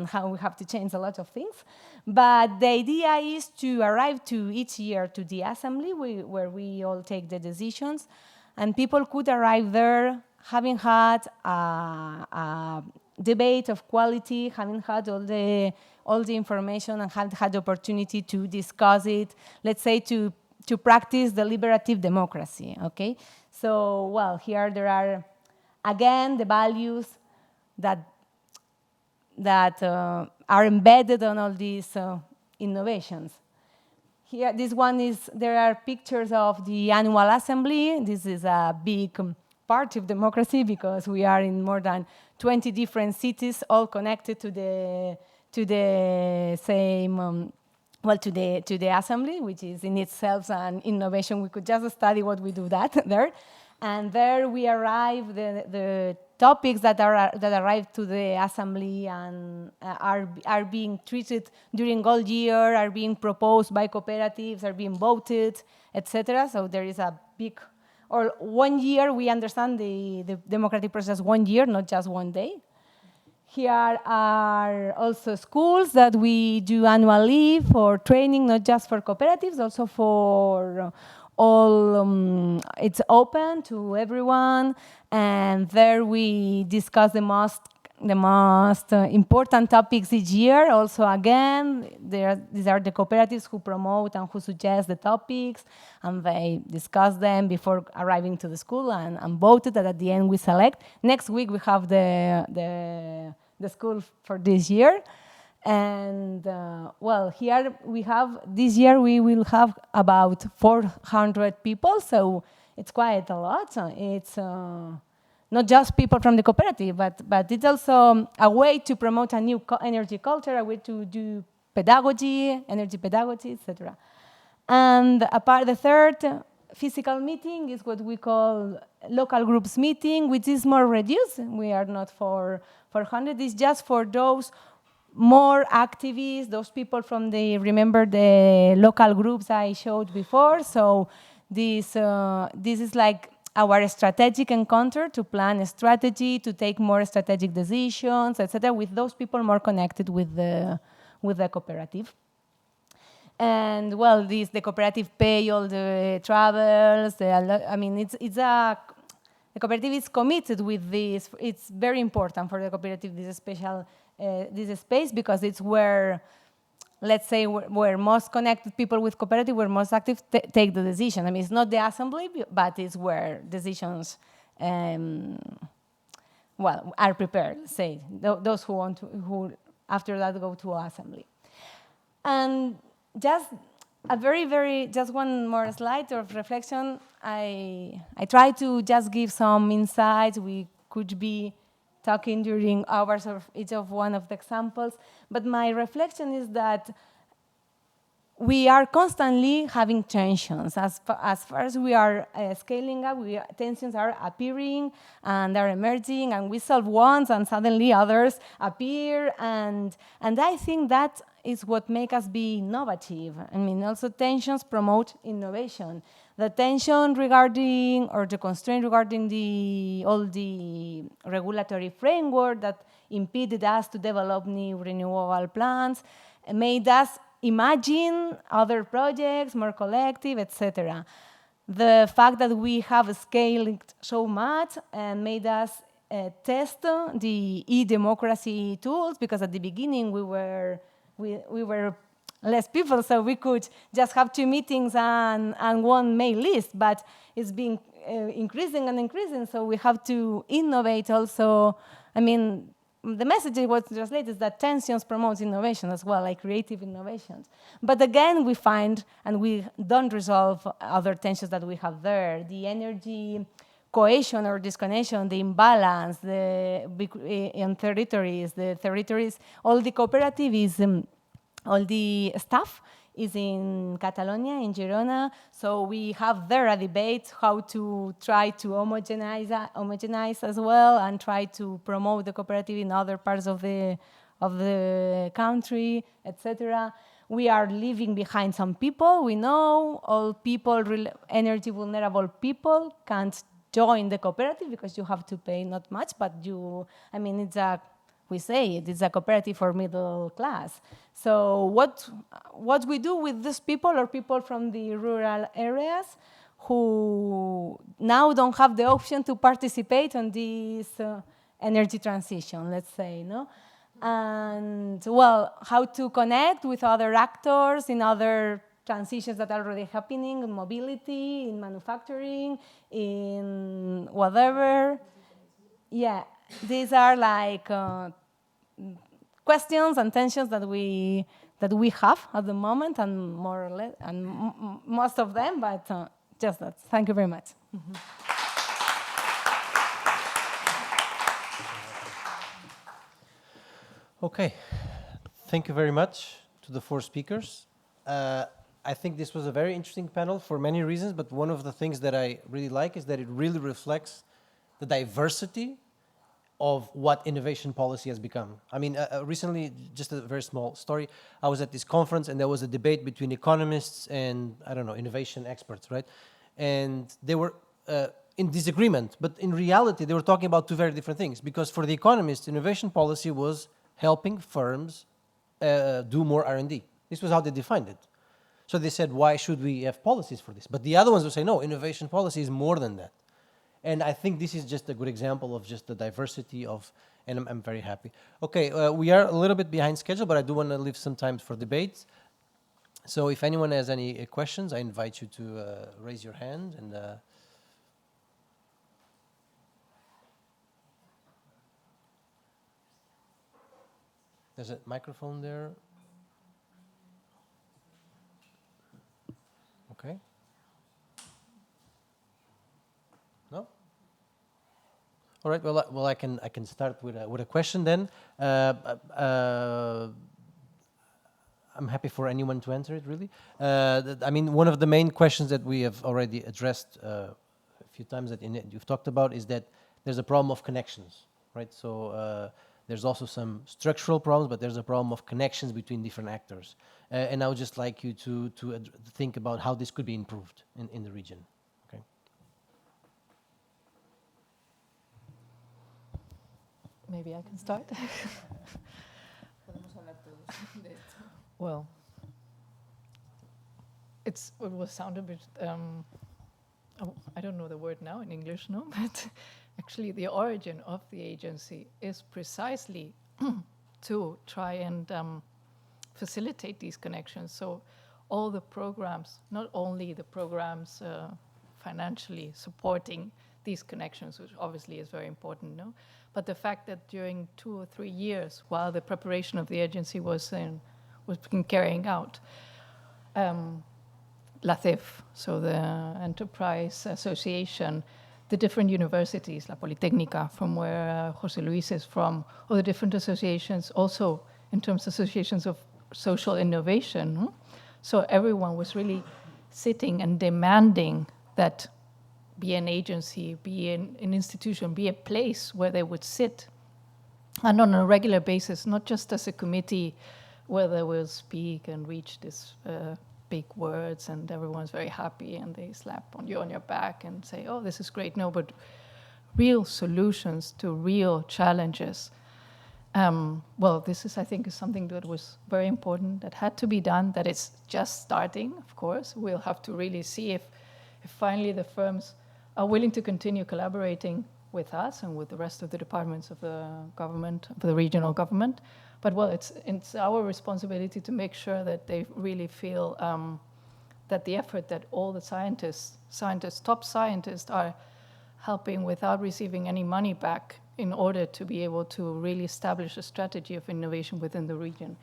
how we have to change a lot of things. But the idea is to arrive to each year to the assembly where we all take the decisions, and people could arrive there having had a debate of quality, having had all the information and having had the opportunity to discuss it, let's say to practice deliberative democracy, okay? So, here there are, again, the values that are embedded on all these innovations. Here, this one is, there are pictures of the annual assembly. This is a big part of democracy because we are in more than 20 different cities, all connected to the same well, to the assembly, which is in itself an innovation. We could just study what we do that there. And there we arrive, the topics that arrive to the assembly and are being treated during all year, are being proposed by cooperatives, are being voted, etc. So there is a big, or 1 year, we understand the democratic process 1 year, not just 1 day. Here are also schools that we do annually for training, not just for cooperatives, also for all. It's open to everyone, and there we discuss the most important topics each year. Also, again, these are the cooperatives who promote and who suggest the topics, and they discuss them before arriving to the school and voted, and at the end we select. Next week we have the school for this year. And well, here we have, this year we will have about 400 people, so it's quite a lot. It's not just people from the cooperative, but it's also a way to promote a new energy culture, a way to do pedagogy, energy pedagogy, etc. And the third physical meeting is what we call local groups meeting, which is more reduced. We are not for 400. It's just for those more activists, those people from remember the local groups I showed before. So this is like our strategic encounter to plan a strategy, to take more strategic decisions, etc., with those people more connected with the cooperative. And well, the cooperative pay all the travels. The cooperative is committed with this. It's very important for the cooperative, this special this space, because it's where, let's say, where most connected people with cooperative, where most active take the decision. I mean, it's not the assembly, but it's where decisions, are prepared. Say those who want to, who after that go to assembly. And just a just one more slide of reflection. I try to just give some insights. We could be talking during hours of each of one of the examples, but my reflection is that we are constantly having tensions. As far as we are scaling up, tensions are appearing and are emerging, and we solve ones and suddenly others appear, and I think that is what makes us be innovative. I mean, also tensions promote innovation. The tension regarding, or the constraint regarding all the regulatory framework that impeded us to develop new renewable plants made us imagine other projects, more collective, etc. The fact that we have scaled so much and made us test the e-democracy tools, because at the beginning we were less people, so we could just have 2 meetings and one mail list, but it's been increasing and increasing, so we have to innovate also. I mean, the message was translated is that tensions promotes innovation as well, like creative innovations. But again, we find, and we don't resolve other tensions that we have there, the energy cohesion or disconnection, the imbalance, in territories, all the cooperativism, all the staff is in Catalonia, in Girona, so we have there a debate how to try to homogenize as well and try to promote the cooperative in other parts of the country, etc. We are leaving behind some people. We know all people, energy vulnerable people can't join the cooperative because you have to pay not much, but we say it is a cooperative for middle class. So what we do with these people, or people from the rural areas who now don't have the option to participate on this energy transition, let's say, no? And well, how to connect with other actors in other transitions that are already happening, in mobility, in manufacturing, in whatever. Yeah, these are like questions and tensions that we have at the moment, and more or less, and most of them, but just that. Thank you very much. Okay, thank you very much to the 4 speakers. I think this was a very interesting panel for many reasons, but one of the things that I really like is that it really reflects the diversity of what innovation policy has become. I mean, recently, just a very small story, I was at this conference and there was a debate between economists and, I don't know, innovation experts, right? And they were in disagreement, but in reality, they were talking about two very different things, because for the economists, innovation policy was helping firms do more R&D. This was how they defined it. So they said, why should we have policies for this? But the other ones would say, no, innovation policy is more than that. And I think this is just a good example of just the diversity of, and I'm very happy. Okay, we are a little bit behind schedule, but I do want to leave some time for debate. So if anyone has any questions, I invite you to raise your hand. And there's a microphone there. Okay. No? All right. Well, I can start with a question then. I'm happy for anyone to answer it. Really. I mean, one of the main questions that we have already addressed a few times that you've talked about is that there's a problem of connections, right? So there's also some structural problems, but there's a problem of connections between different actors. And I would just like you to think about how this could be improved in the region. Okay. Maybe I can start. Well, it will sound a bit, I don't know the word now in English, no, but actually the origin of the agency is precisely to try and facilitate these connections. So all the programs, not only the programs financially supporting these connections, which obviously is very important, no, but the fact that during 2 or 3 years, while the preparation of the agency was being carrying out, LACEF, so the Enterprise Association, the different universities, La Politécnica, from where José Luis is from, or the different associations, also in terms of associations of social innovation. So everyone was really sitting and demanding that be an agency, be an institution, be a place where they would sit, and on a regular basis, not just as a committee where they will speak and reach these big words and everyone's very happy and they slap on your back and say, oh, this is great. No, but real solutions to real challenges. Well, this is, I think, is something that was very important, that had to be done, that it's just starting, of course. We'll have to really see if finally the firms are willing to continue collaborating with us and with the rest of the departments of the government, of the regional government. But well, it's our responsibility to make sure that they really feel that the effort that all the top scientists are helping without receiving any money back in order to be able to really establish a strategy of innovation within the region.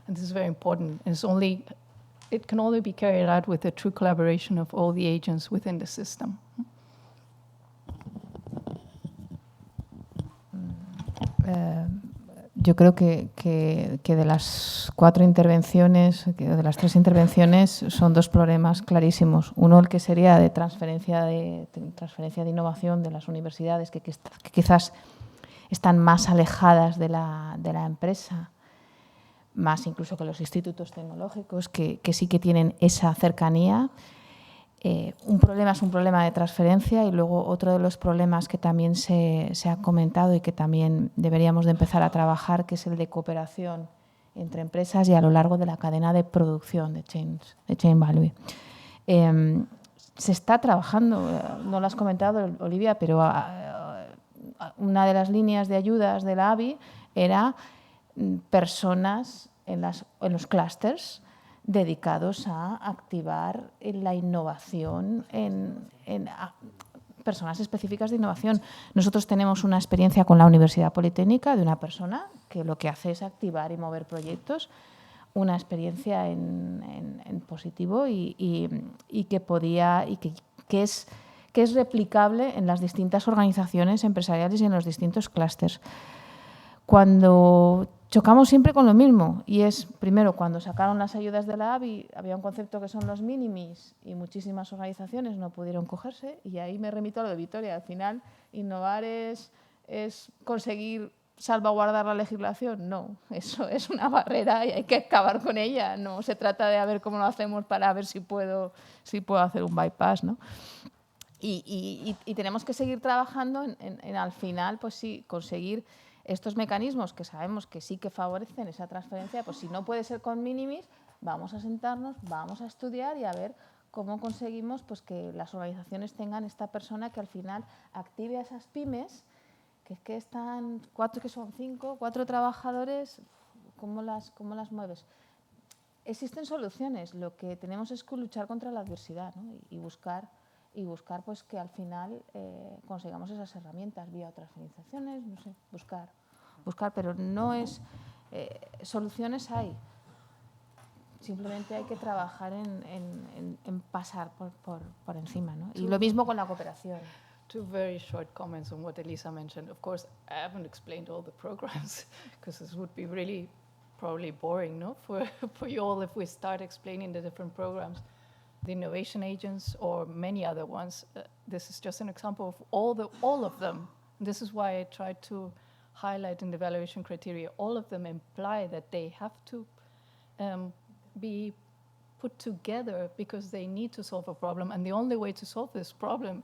And this is very important. It can only be carried out with the true collaboration of all the agents within the system. Yo creo que de las 4 intervenciones, de las 3 intervenciones, son 2 problemas clarísimos. Uno, el que sería de transferencia de innovación de las universidades, que quizás están más alejadas de la empresa, más incluso que los institutos tecnológicos, que sí que tienen esa cercanía. Un problema es un problema de transferencia, y luego otro de los problemas que también se ha comentado y que también deberíamos de empezar a trabajar, que es el de cooperación entre empresas y a lo largo de la cadena de producción, de chain value. Se está trabajando, no lo has comentado, Olivia, pero una de las líneas de ayudas de la ABI era personas en los clústeres dedicados a activar la innovación en personas específicas de innovación. Nosotros tenemos una experiencia con la Universidad Politécnica de una persona que lo que hace es activar y mover proyectos, una experiencia en positivo y que es replicable en las distintas organizaciones empresariales y en los distintos clústeres. cuando chocamos siempre con lo mismo, y es, primero, cuando sacaron las ayudas de la ABI, había un concepto que son los minimis y muchísimas organizaciones no pudieron cogerse, y ahí me remito a lo de Vitoria. Al final, innovar es conseguir salvaguardar la legislación. No, eso es una barrera y hay que acabar con ella. No se trata de a ver cómo lo hacemos para ver si puedo hacer un bypass, ¿no? Y tenemos que seguir trabajando en al final, pues sí, conseguir estos mecanismos que sabemos que sí que favorecen esa transferencia. Pues si no puede ser con minimis, vamos a sentarnos, vamos a estudiar y a ver cómo conseguimos pues que las organizaciones tengan esta persona que al final active a esas pymes, que es que están cuatro trabajadores, ¿cómo las mueves? Existen soluciones, lo que tenemos es que luchar contra la adversidad, ¿no? y buscar pues que al final consigamos esas herramientas vía otras organizaciones, no sé, buscar, pero no es... soluciones hay, simplemente hay que trabajar en pasar por encima, ¿no? Y lo mismo con la cooperación. Two very short comments on what Alyssa mentioned. Of course, I haven't explained all the programs because this would be really probably boring, no, for you all if we start explaining the different programs. The innovation agents or many other ones. This is just an example of all of them. This is why I tried to highlight in the evaluation criteria. All of them imply that they have to be put together because they need to solve a problem, and the only way to solve this problem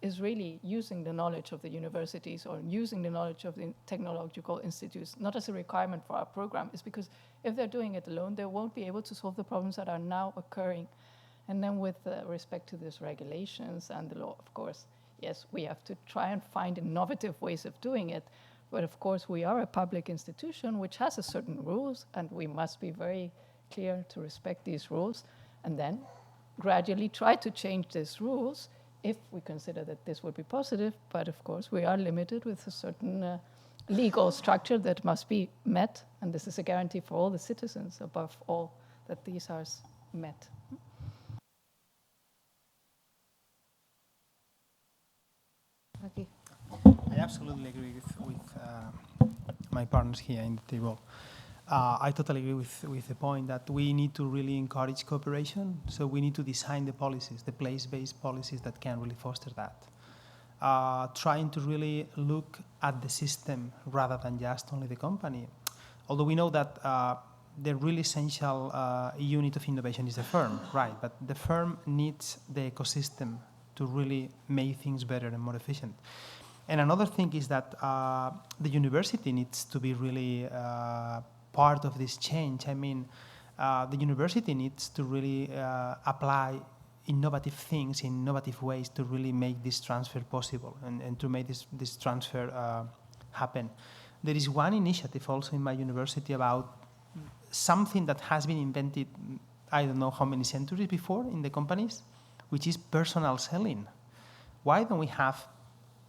is really using the knowledge of the universities or using the knowledge of the technological institutes, not as a requirement for our program. It's because if they're doing it alone, they won't be able to solve the problems that are now occurring. And then with respect to these regulations and the law, of course, yes, we have to try and find innovative ways of doing it. But of course, we are a public institution which has a certain rules, and we must be very clear to respect these rules, and then gradually try to change these rules if we consider that this would be positive. But of course, we are limited with a certain legal structure that must be met, and this is a guarantee for all the citizens, above all, that these are met. Aquí. I absolutely agree with my partners here in the table. I totally agree with the point that we need to really encourage cooperation. So we need to design the policies, the place-based policies that can really foster that. Trying to really look at the system rather than just only the company. Although we know that the really essential unit of innovation is the firm, right? But the firm needs the ecosystem to really make things better and more efficient. And another thing is that the university needs to be really part of this change. I mean, the university needs to really apply innovative things in innovative ways to really make this transfer possible and to make this transfer happen. There is one initiative also in my university about something that has been invented, I don't know how many centuries before in the companies, which is personal selling. Why don't we have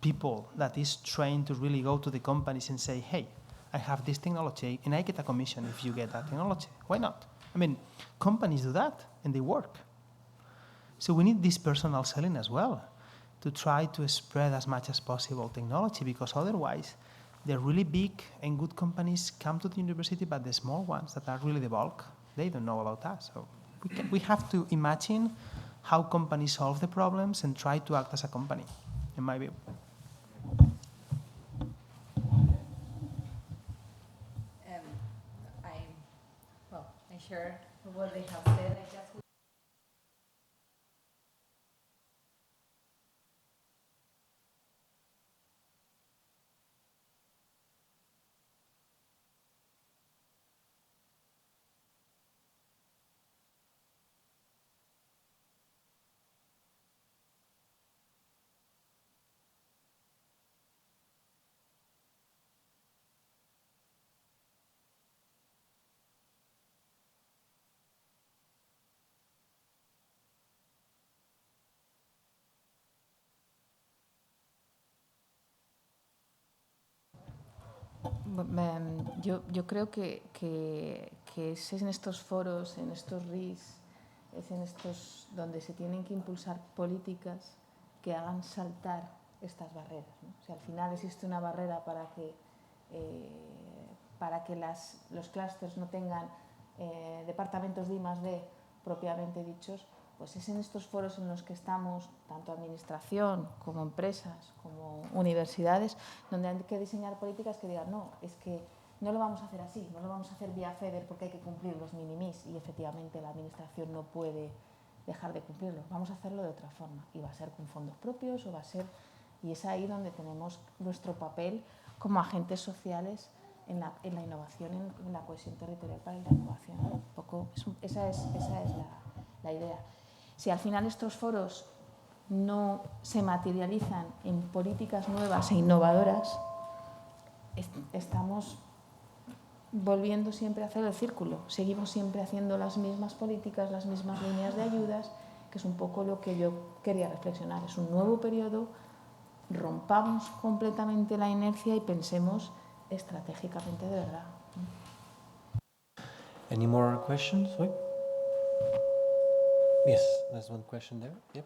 people that is trained to really go to the companies and say, hey, I have this technology and I get a commission if you get that technology. Why not? I mean, companies do that and they work. So we need this personal selling as well to try to spread as much as possible technology, because otherwise the really big and good companies come to the university, but the small ones that are really the bulk, they don't know about us. So we have to imagine how companies solve the problems and try to act as a company, in my view. I share what they have said. I just Yo creo que es en estos foros, en estos RIS, es en estos donde se tienen que impulsar políticas que hagan saltar estas barreras, ¿no? O sea, al final existe una barrera para que para que los clústeres no tengan departamentos de I+D propiamente dichos, pues es en estos foros en los que estamos, tanto administración como empresas, como universidades, donde hay que diseñar políticas que digan, no, es que no lo vamos a hacer así, no lo vamos a hacer vía FEDER porque hay que cumplir los minimis y efectivamente la administración no puede dejar de cumplirlo. Vamos a hacerlo de otra forma y va a ser con fondos propios o va a ser... Y es ahí donde tenemos nuestro papel como agentes sociales en la innovación, en la cohesión territorial para la innovación. Un poco, esa es la idea. Si al final estos foros no se materializan en políticas nuevas e innovadoras, estamos volviendo siempre a hacer el círculo. Seguimos siempre haciendo las mismas políticas, las mismas líneas de ayudas, que es un poco lo que yo quería reflexionar. Es un nuevo periodo, rompamos completamente la inercia y pensemos estratégicamente de verdad. Any more questions? Wait. Yes, there's one question there. Yep.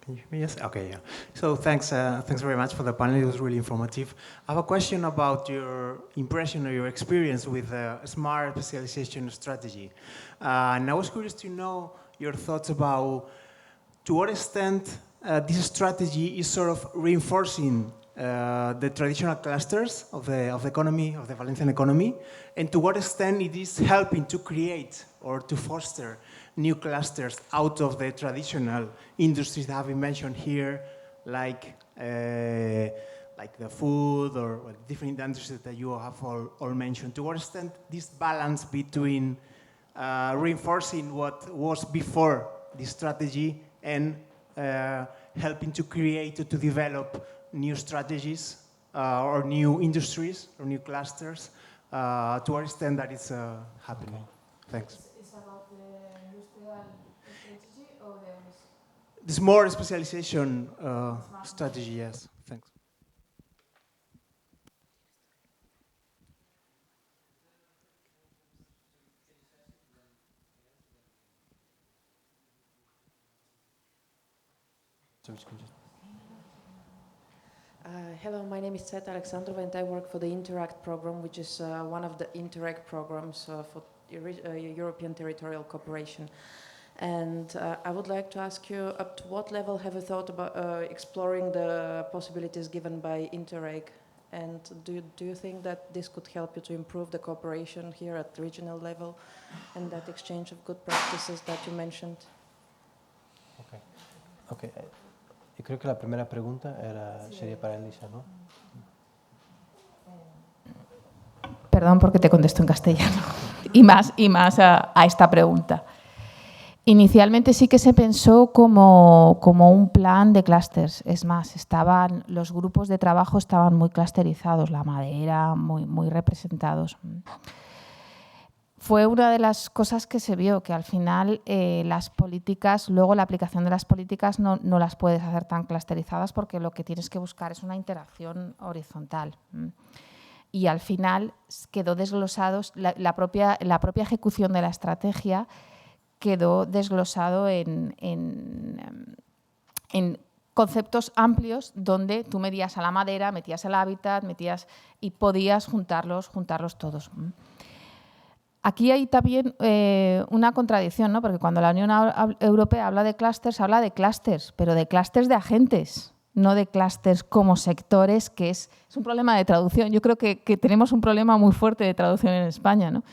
Can you hear me? Yes? Okay, yeah. So thanks very much for the panel. It was really informative. I have a question about your impression or your experience with a smart specialization strategy. And I was curious to know your thoughts about to what extent this strategy is sort of reinforcing the traditional clusters of the economy, of the Valencian economy, and to what extent it is helping to create or to foster new clusters out of the traditional industries that have been mentioned here, like the food or different industries that you have all mentioned. To what extent this balance between reinforcing what was before this strategy and helping to create or to develop new strategies or new industries or new clusters, to what extent that is happening. Okay. Thanks. Is about the industrial strategy or the more specialization strategy, yes. Thanks. Hello, my name is Tseta Alexandrova and I work for the Interact program, which is one of the Interact programs for European territorial cooperation. And I would like to ask you, up to what level have you thought about exploring the possibilities given by Interreg? And do you think that this could help you to improve the cooperation here at the regional level and that exchange of good practices that you mentioned? Okay. Yo creo que la primera pregunta sería para Alyssa, ¿no? Perdón porque te contesto en castellano y más a esta pregunta. Inicialmente sí que se pensó como un plan de clústeres. Es más, los grupos de trabajo estaban muy clusterizados, la madera, muy representados. Fue una de las cosas que se vio, que al final las políticas, luego la aplicación de las políticas no las puedes hacer tan clusterizadas porque lo que tienes que buscar es una interacción horizontal. Y al final quedó desglosados, la propia ejecución de la estrategia quedó desglosado en conceptos amplios donde tú medías a la madera, metías el hábitat, y podías juntarlos todos. Aquí hay también una contradicción, ¿no? Porque cuando la Unión Europea habla de clústeres, pero de clústeres de agentes, no de clústeres como sectores, que es un problema de traducción. Yo creo que tenemos un problema muy fuerte de traducción en España, ¿no?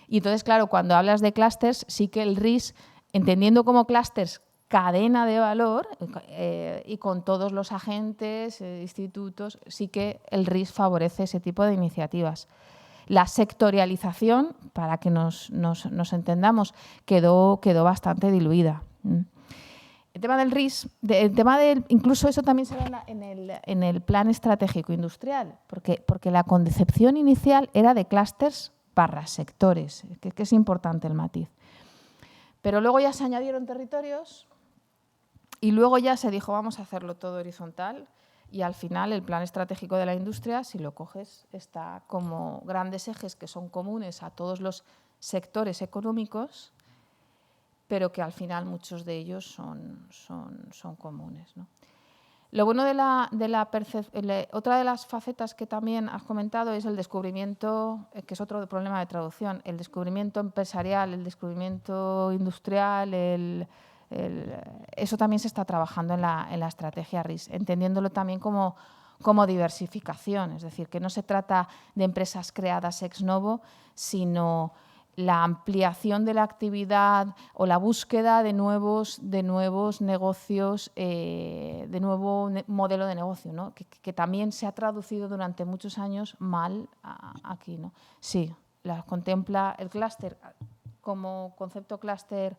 Y entonces, claro, cuando hablas de clústeres, sí que el RIS, entendiendo como clústeres cadena de valor y con todos los agentes, institutos, sí que el RIS favorece ese tipo de iniciativas. La sectorialización, para que nos entendamos, quedó bastante diluida. El tema del RIS, incluso eso también se ve en el plan estratégico industrial, porque la concepción inicial era de clústeres / sectores, que es importante el matiz. Pero luego ya se añadieron territorios y luego ya se dijo vamos a hacerlo todo horizontal y al final el plan estratégico de la industria, si lo coges, está como grandes ejes que son comunes a todos los sectores económicos pero que al final muchos de ellos son comunes, ¿no? Lo bueno otra de las facetas que también has comentado es el descubrimiento, que es otro problema de traducción, el descubrimiento empresarial, el descubrimiento industrial, eso también se está trabajando en la estrategia RIS, entendiéndolo también como diversificación, es decir, que no se trata de empresas creadas ex novo, sino la ampliación de la actividad o la búsqueda de nuevos negocios, de nuevo modelo de negocio, ¿no? que también se ha traducido durante muchos años mal aquí, ¿no? Sí, la contempla el clúster como concepto clúster,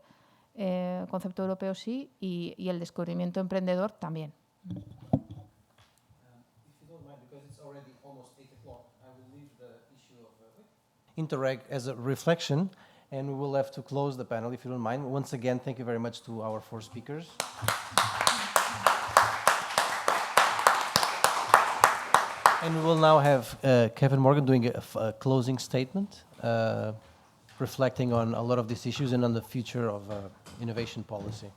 concepto europeo sí, y el descubrimiento emprendedor también. Interreg as a reflection, and we will have to close the panel if you don't mind. Once again, thank you very much to our 4 speakers. And we will now have Kevin Morgan doing a closing statement, reflecting on a lot of these issues and on the future of innovation policy.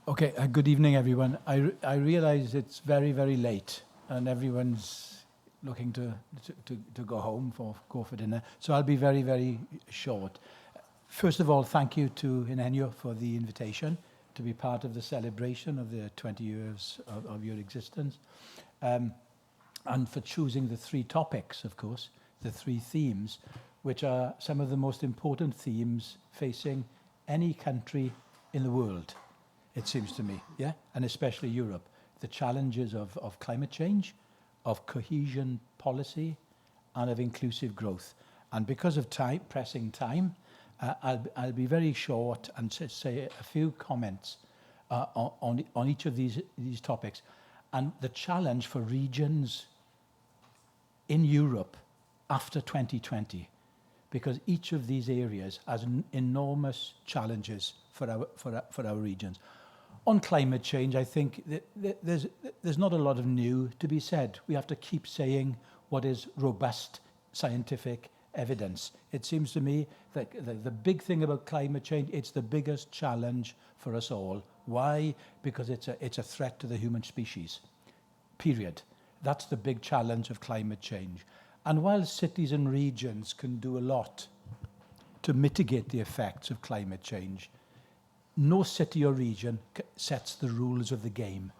Okay, good evening, everyone. I realize it's very, very late, and everyone's looking to go home go for dinner. So I'll be very, very short. First of all, thank you to INGENIO for the invitation to be part of the celebration of the 20 years of your existence, and for choosing the 3 topics, of course, the 3 themes, which are some of the most important themes facing any country in the world, it seems to me, yeah, and especially Europe. The challenges of climate change, of cohesion policy, and of inclusive growth. And because of time, pressing time, I'll be very short and say a few comments on each of these topics. And the challenge for regions in Europe after 2020, because each of these areas has enormous challenges for our regions. On climate change, I think there's not a lot of new to be said. We have to keep saying what is robust scientific evidence. It seems to me that the big thing about climate change, it's the biggest challenge for us all. Why? Because it's a threat to the human species, period. That's the big challenge of climate change. And while cities and regions can do a lot to mitigate the effects of climate change, no city or region sets the rules of the game.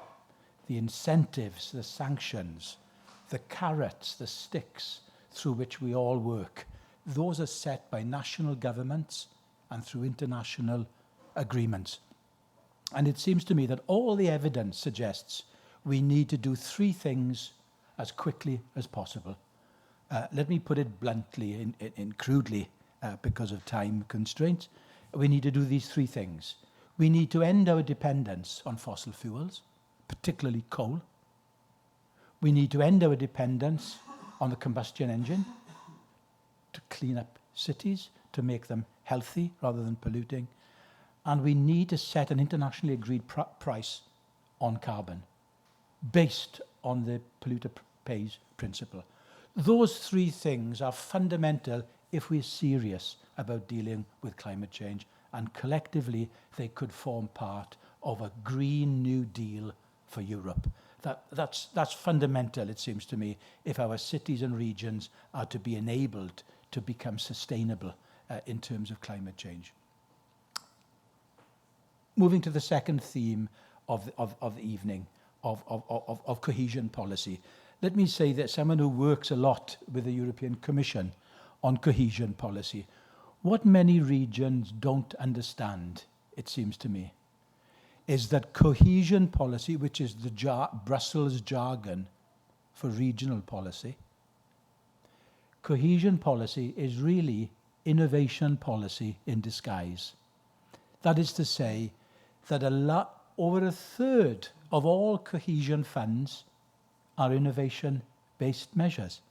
The incentives, the sanctions, the carrots, the sticks through which we all work, those are set by national governments and through international agreements. And it seems to me that all the evidence suggests we need to do 3 things as quickly as possible. Let me put it bluntly and crudely because of time constraints. We need to do these 3 things. We need to end our dependence on fossil fuels, particularly coal. We need to end our dependence on the combustion engine to clean up cities, to make them healthy rather than polluting. And we need to set an internationally agreed price on carbon based on the polluter pays principle. Those 3 things are fundamental if we're serious about dealing with climate change, and collectively they could form part of a Green New Deal for Europe. That's fundamental, it seems to me, if our cities and regions are to be enabled to become sustainable in terms of climate change. Moving to the second theme of the evening, of cohesion policy. Let me say that someone who works a lot with the European Commission on cohesion policy, what many regions don't understand, it seems to me, is that cohesion policy, which is the Brussels jargon for regional policy, cohesion policy is really innovation policy in disguise. That is to say that over a third of all cohesion funds are innovation-based measures.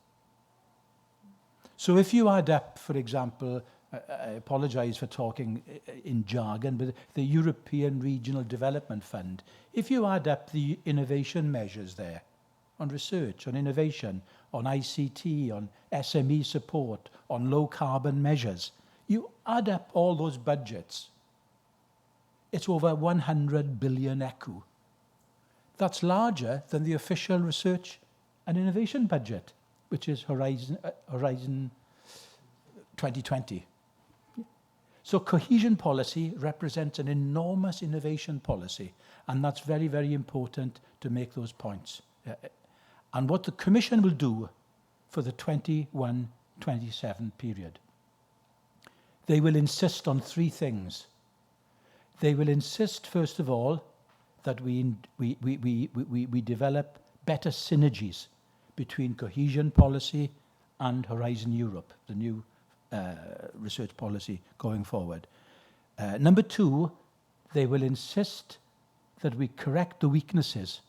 So if you add up, for example, I apologize for talking in jargon, but the European Regional Development Fund, if you add up the innovation measures there, on research, on innovation, on ICT, on SME support, on low carbon measures, you add up all those budgets, it's over 100 billion ecu. That's larger than the official research and innovation budget, which is Horizon 2020. So cohesion policy represents an enormous innovation policy, and that's very, very important to make those points. And what the Commission will do for the 21-27 period. They will insist on three things. They will insist, first of all, that we develop better synergies between cohesion policy and Horizon Europe, the new research policy going forward. Number two, they will insist that we correct the weaknesses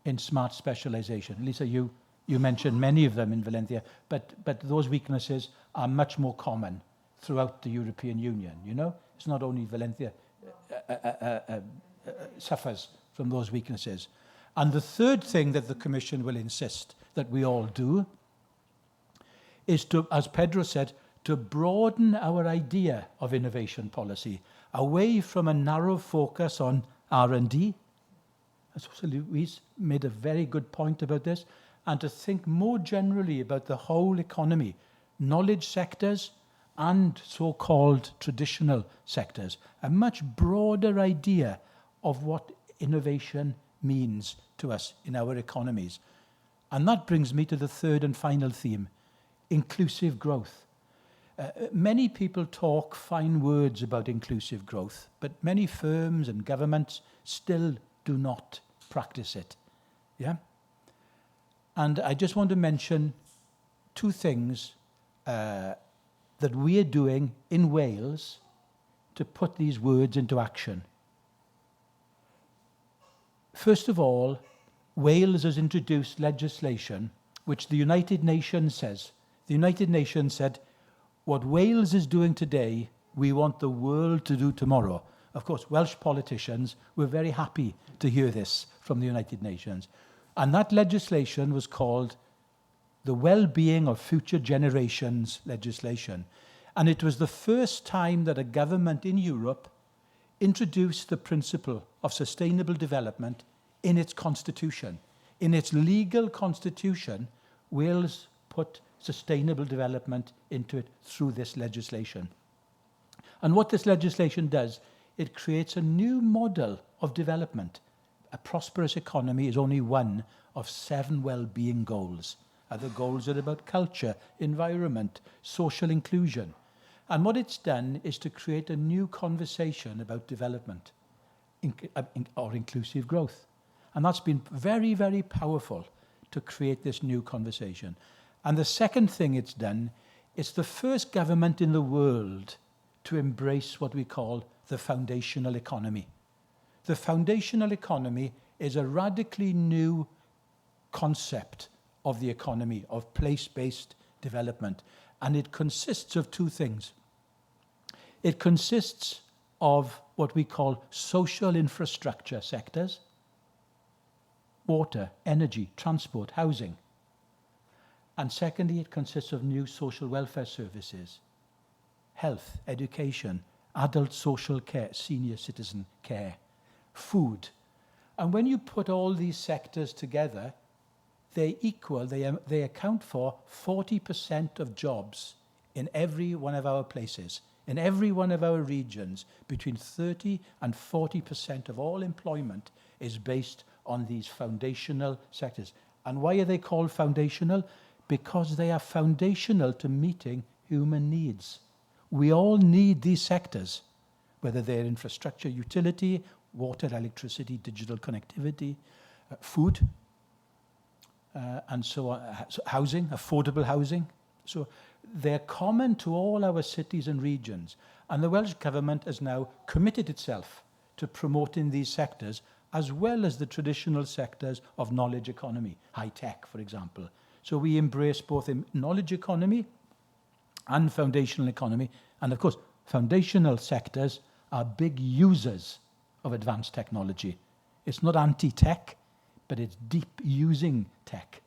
in smart specialization. Alyssa, you mentioned many of them in Valencia, but those weaknesses are much more common throughout the European Union, you know? It's not only Valencia suffers from those weaknesses. And the third thing that the Commission will insist that we all do is to, as Pedro said, to broaden our idea of innovation policy away from a narrow focus on R&D. As Luis made a very good point about this, and to think more generally about the whole economy, knowledge sectors and so-called traditional sectors, a much broader idea of what innovation means to us in our economies. And that brings me to the third and final theme, inclusive growth. Many people talk fine words about inclusive growth, but many firms and governments still do not practice it. Yeah? And I just want to mention two things that we are doing in Wales to put these words into action. First of all, Wales has introduced legislation which the United Nations says. The United Nations said, what Wales is doing today, we want the world to do tomorrow. Of course, Welsh politicians were very happy to hear this from the United Nations. And that legislation was called the Well-Being of Future Generations legislation. And it was the first time that a government in Europe introduced the principle of sustainable development in its constitution. In its legal constitution, Wales put sustainable development into it through this legislation. And what this legislation does, it creates a new model of development. A prosperous economy is only one of 7 well-being goals. Other goals are about culture, environment, social inclusion. And what it's done is to create a new conversation about development or inclusive growth. And that's been very, very powerful to create this new conversation. And the second thing it's done, it's the first government in the world to embrace what we call the foundational economy. The foundational economy is a radically new concept of the economy, of place-based development. And it consists of two things. It consists of what we call social infrastructure sectors, water, energy, transport, housing. And secondly, it consists of new social welfare services, health, education, adult social care, senior citizen care, food. And when you put all these sectors together, they account for 40% of jobs in every one of our places, in every one of our regions. Between 30 and 40% of all employment is based on these foundational sectors. And why are they called foundational? Because they are foundational to meeting human needs. We all need these sectors, whether they're infrastructure, utility, water, electricity, digital connectivity, food, and so on, housing, affordable housing. So they're common to all our cities and regions. And the Welsh Government has now committed itself to promoting these sectors as well as the traditional sectors of knowledge economy, high tech, for example. So we embrace both a knowledge economy and foundational economy. And of course, foundational sectors are big users of advanced technology. It's not anti-tech, but it's deep using tech.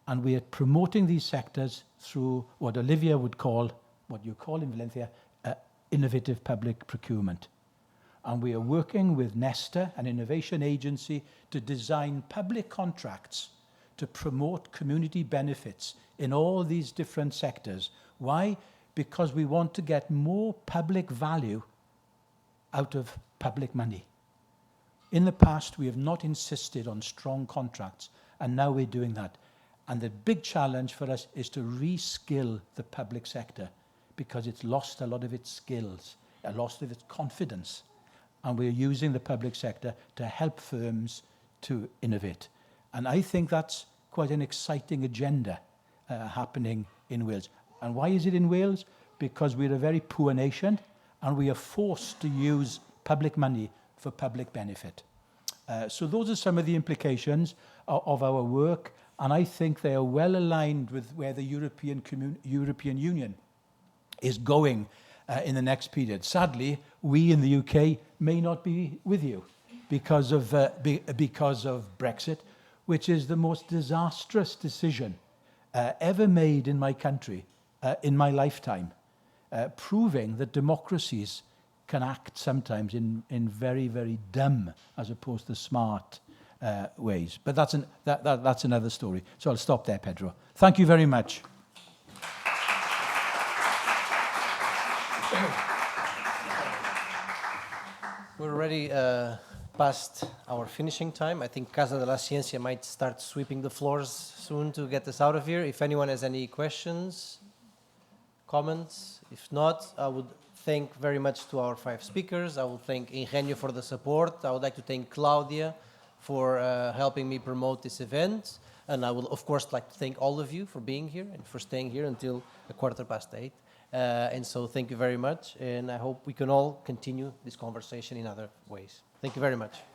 And we are promoting these sectors through what Olivia would call, what you call in Valencia, innovative public procurement. And we are working with Nesta, an innovation agency, to design public contracts to promote community benefits in all these different sectors. Why? Because we want to get more public value out of public money. In the past, we have not insisted on strong contracts, and now we're doing that. And the big challenge for us is to re-skill the public sector, because it's lost a lot of its skills, a lot of its confidence. And we're using the public sector to help firms to innovate. And I think that's quite an exciting agenda happening in Wales. And why is it in Wales? Because we're a very poor nation, and we are forced to use public money for public benefit. So those are some of the implications of our work, and I think they are well aligned with where the European Union is going in the next period. Sadly, we in the UK may not be with you because of Brexit, which is the most disastrous decision ever made in my country in my lifetime, proving that democracies can act sometimes in very, very dumb as opposed to smart ways. But that's another story. So I'll stop there, Pedro. Thank you very much. We're already past our finishing time. I think Casa de la Ciencia might start sweeping the floors soon to get us out of here. If anyone has any questions, comments, if not, I would thank very much to our 5 speakers. I will thank INGENIO for the support. I would like to thank Claudia for helping me promote this event. And I will, of course, like to thank all of you for being here and for staying here until 8:15. And so thank you very much. And I hope we can all continue this conversation in other ways. Thank you very much.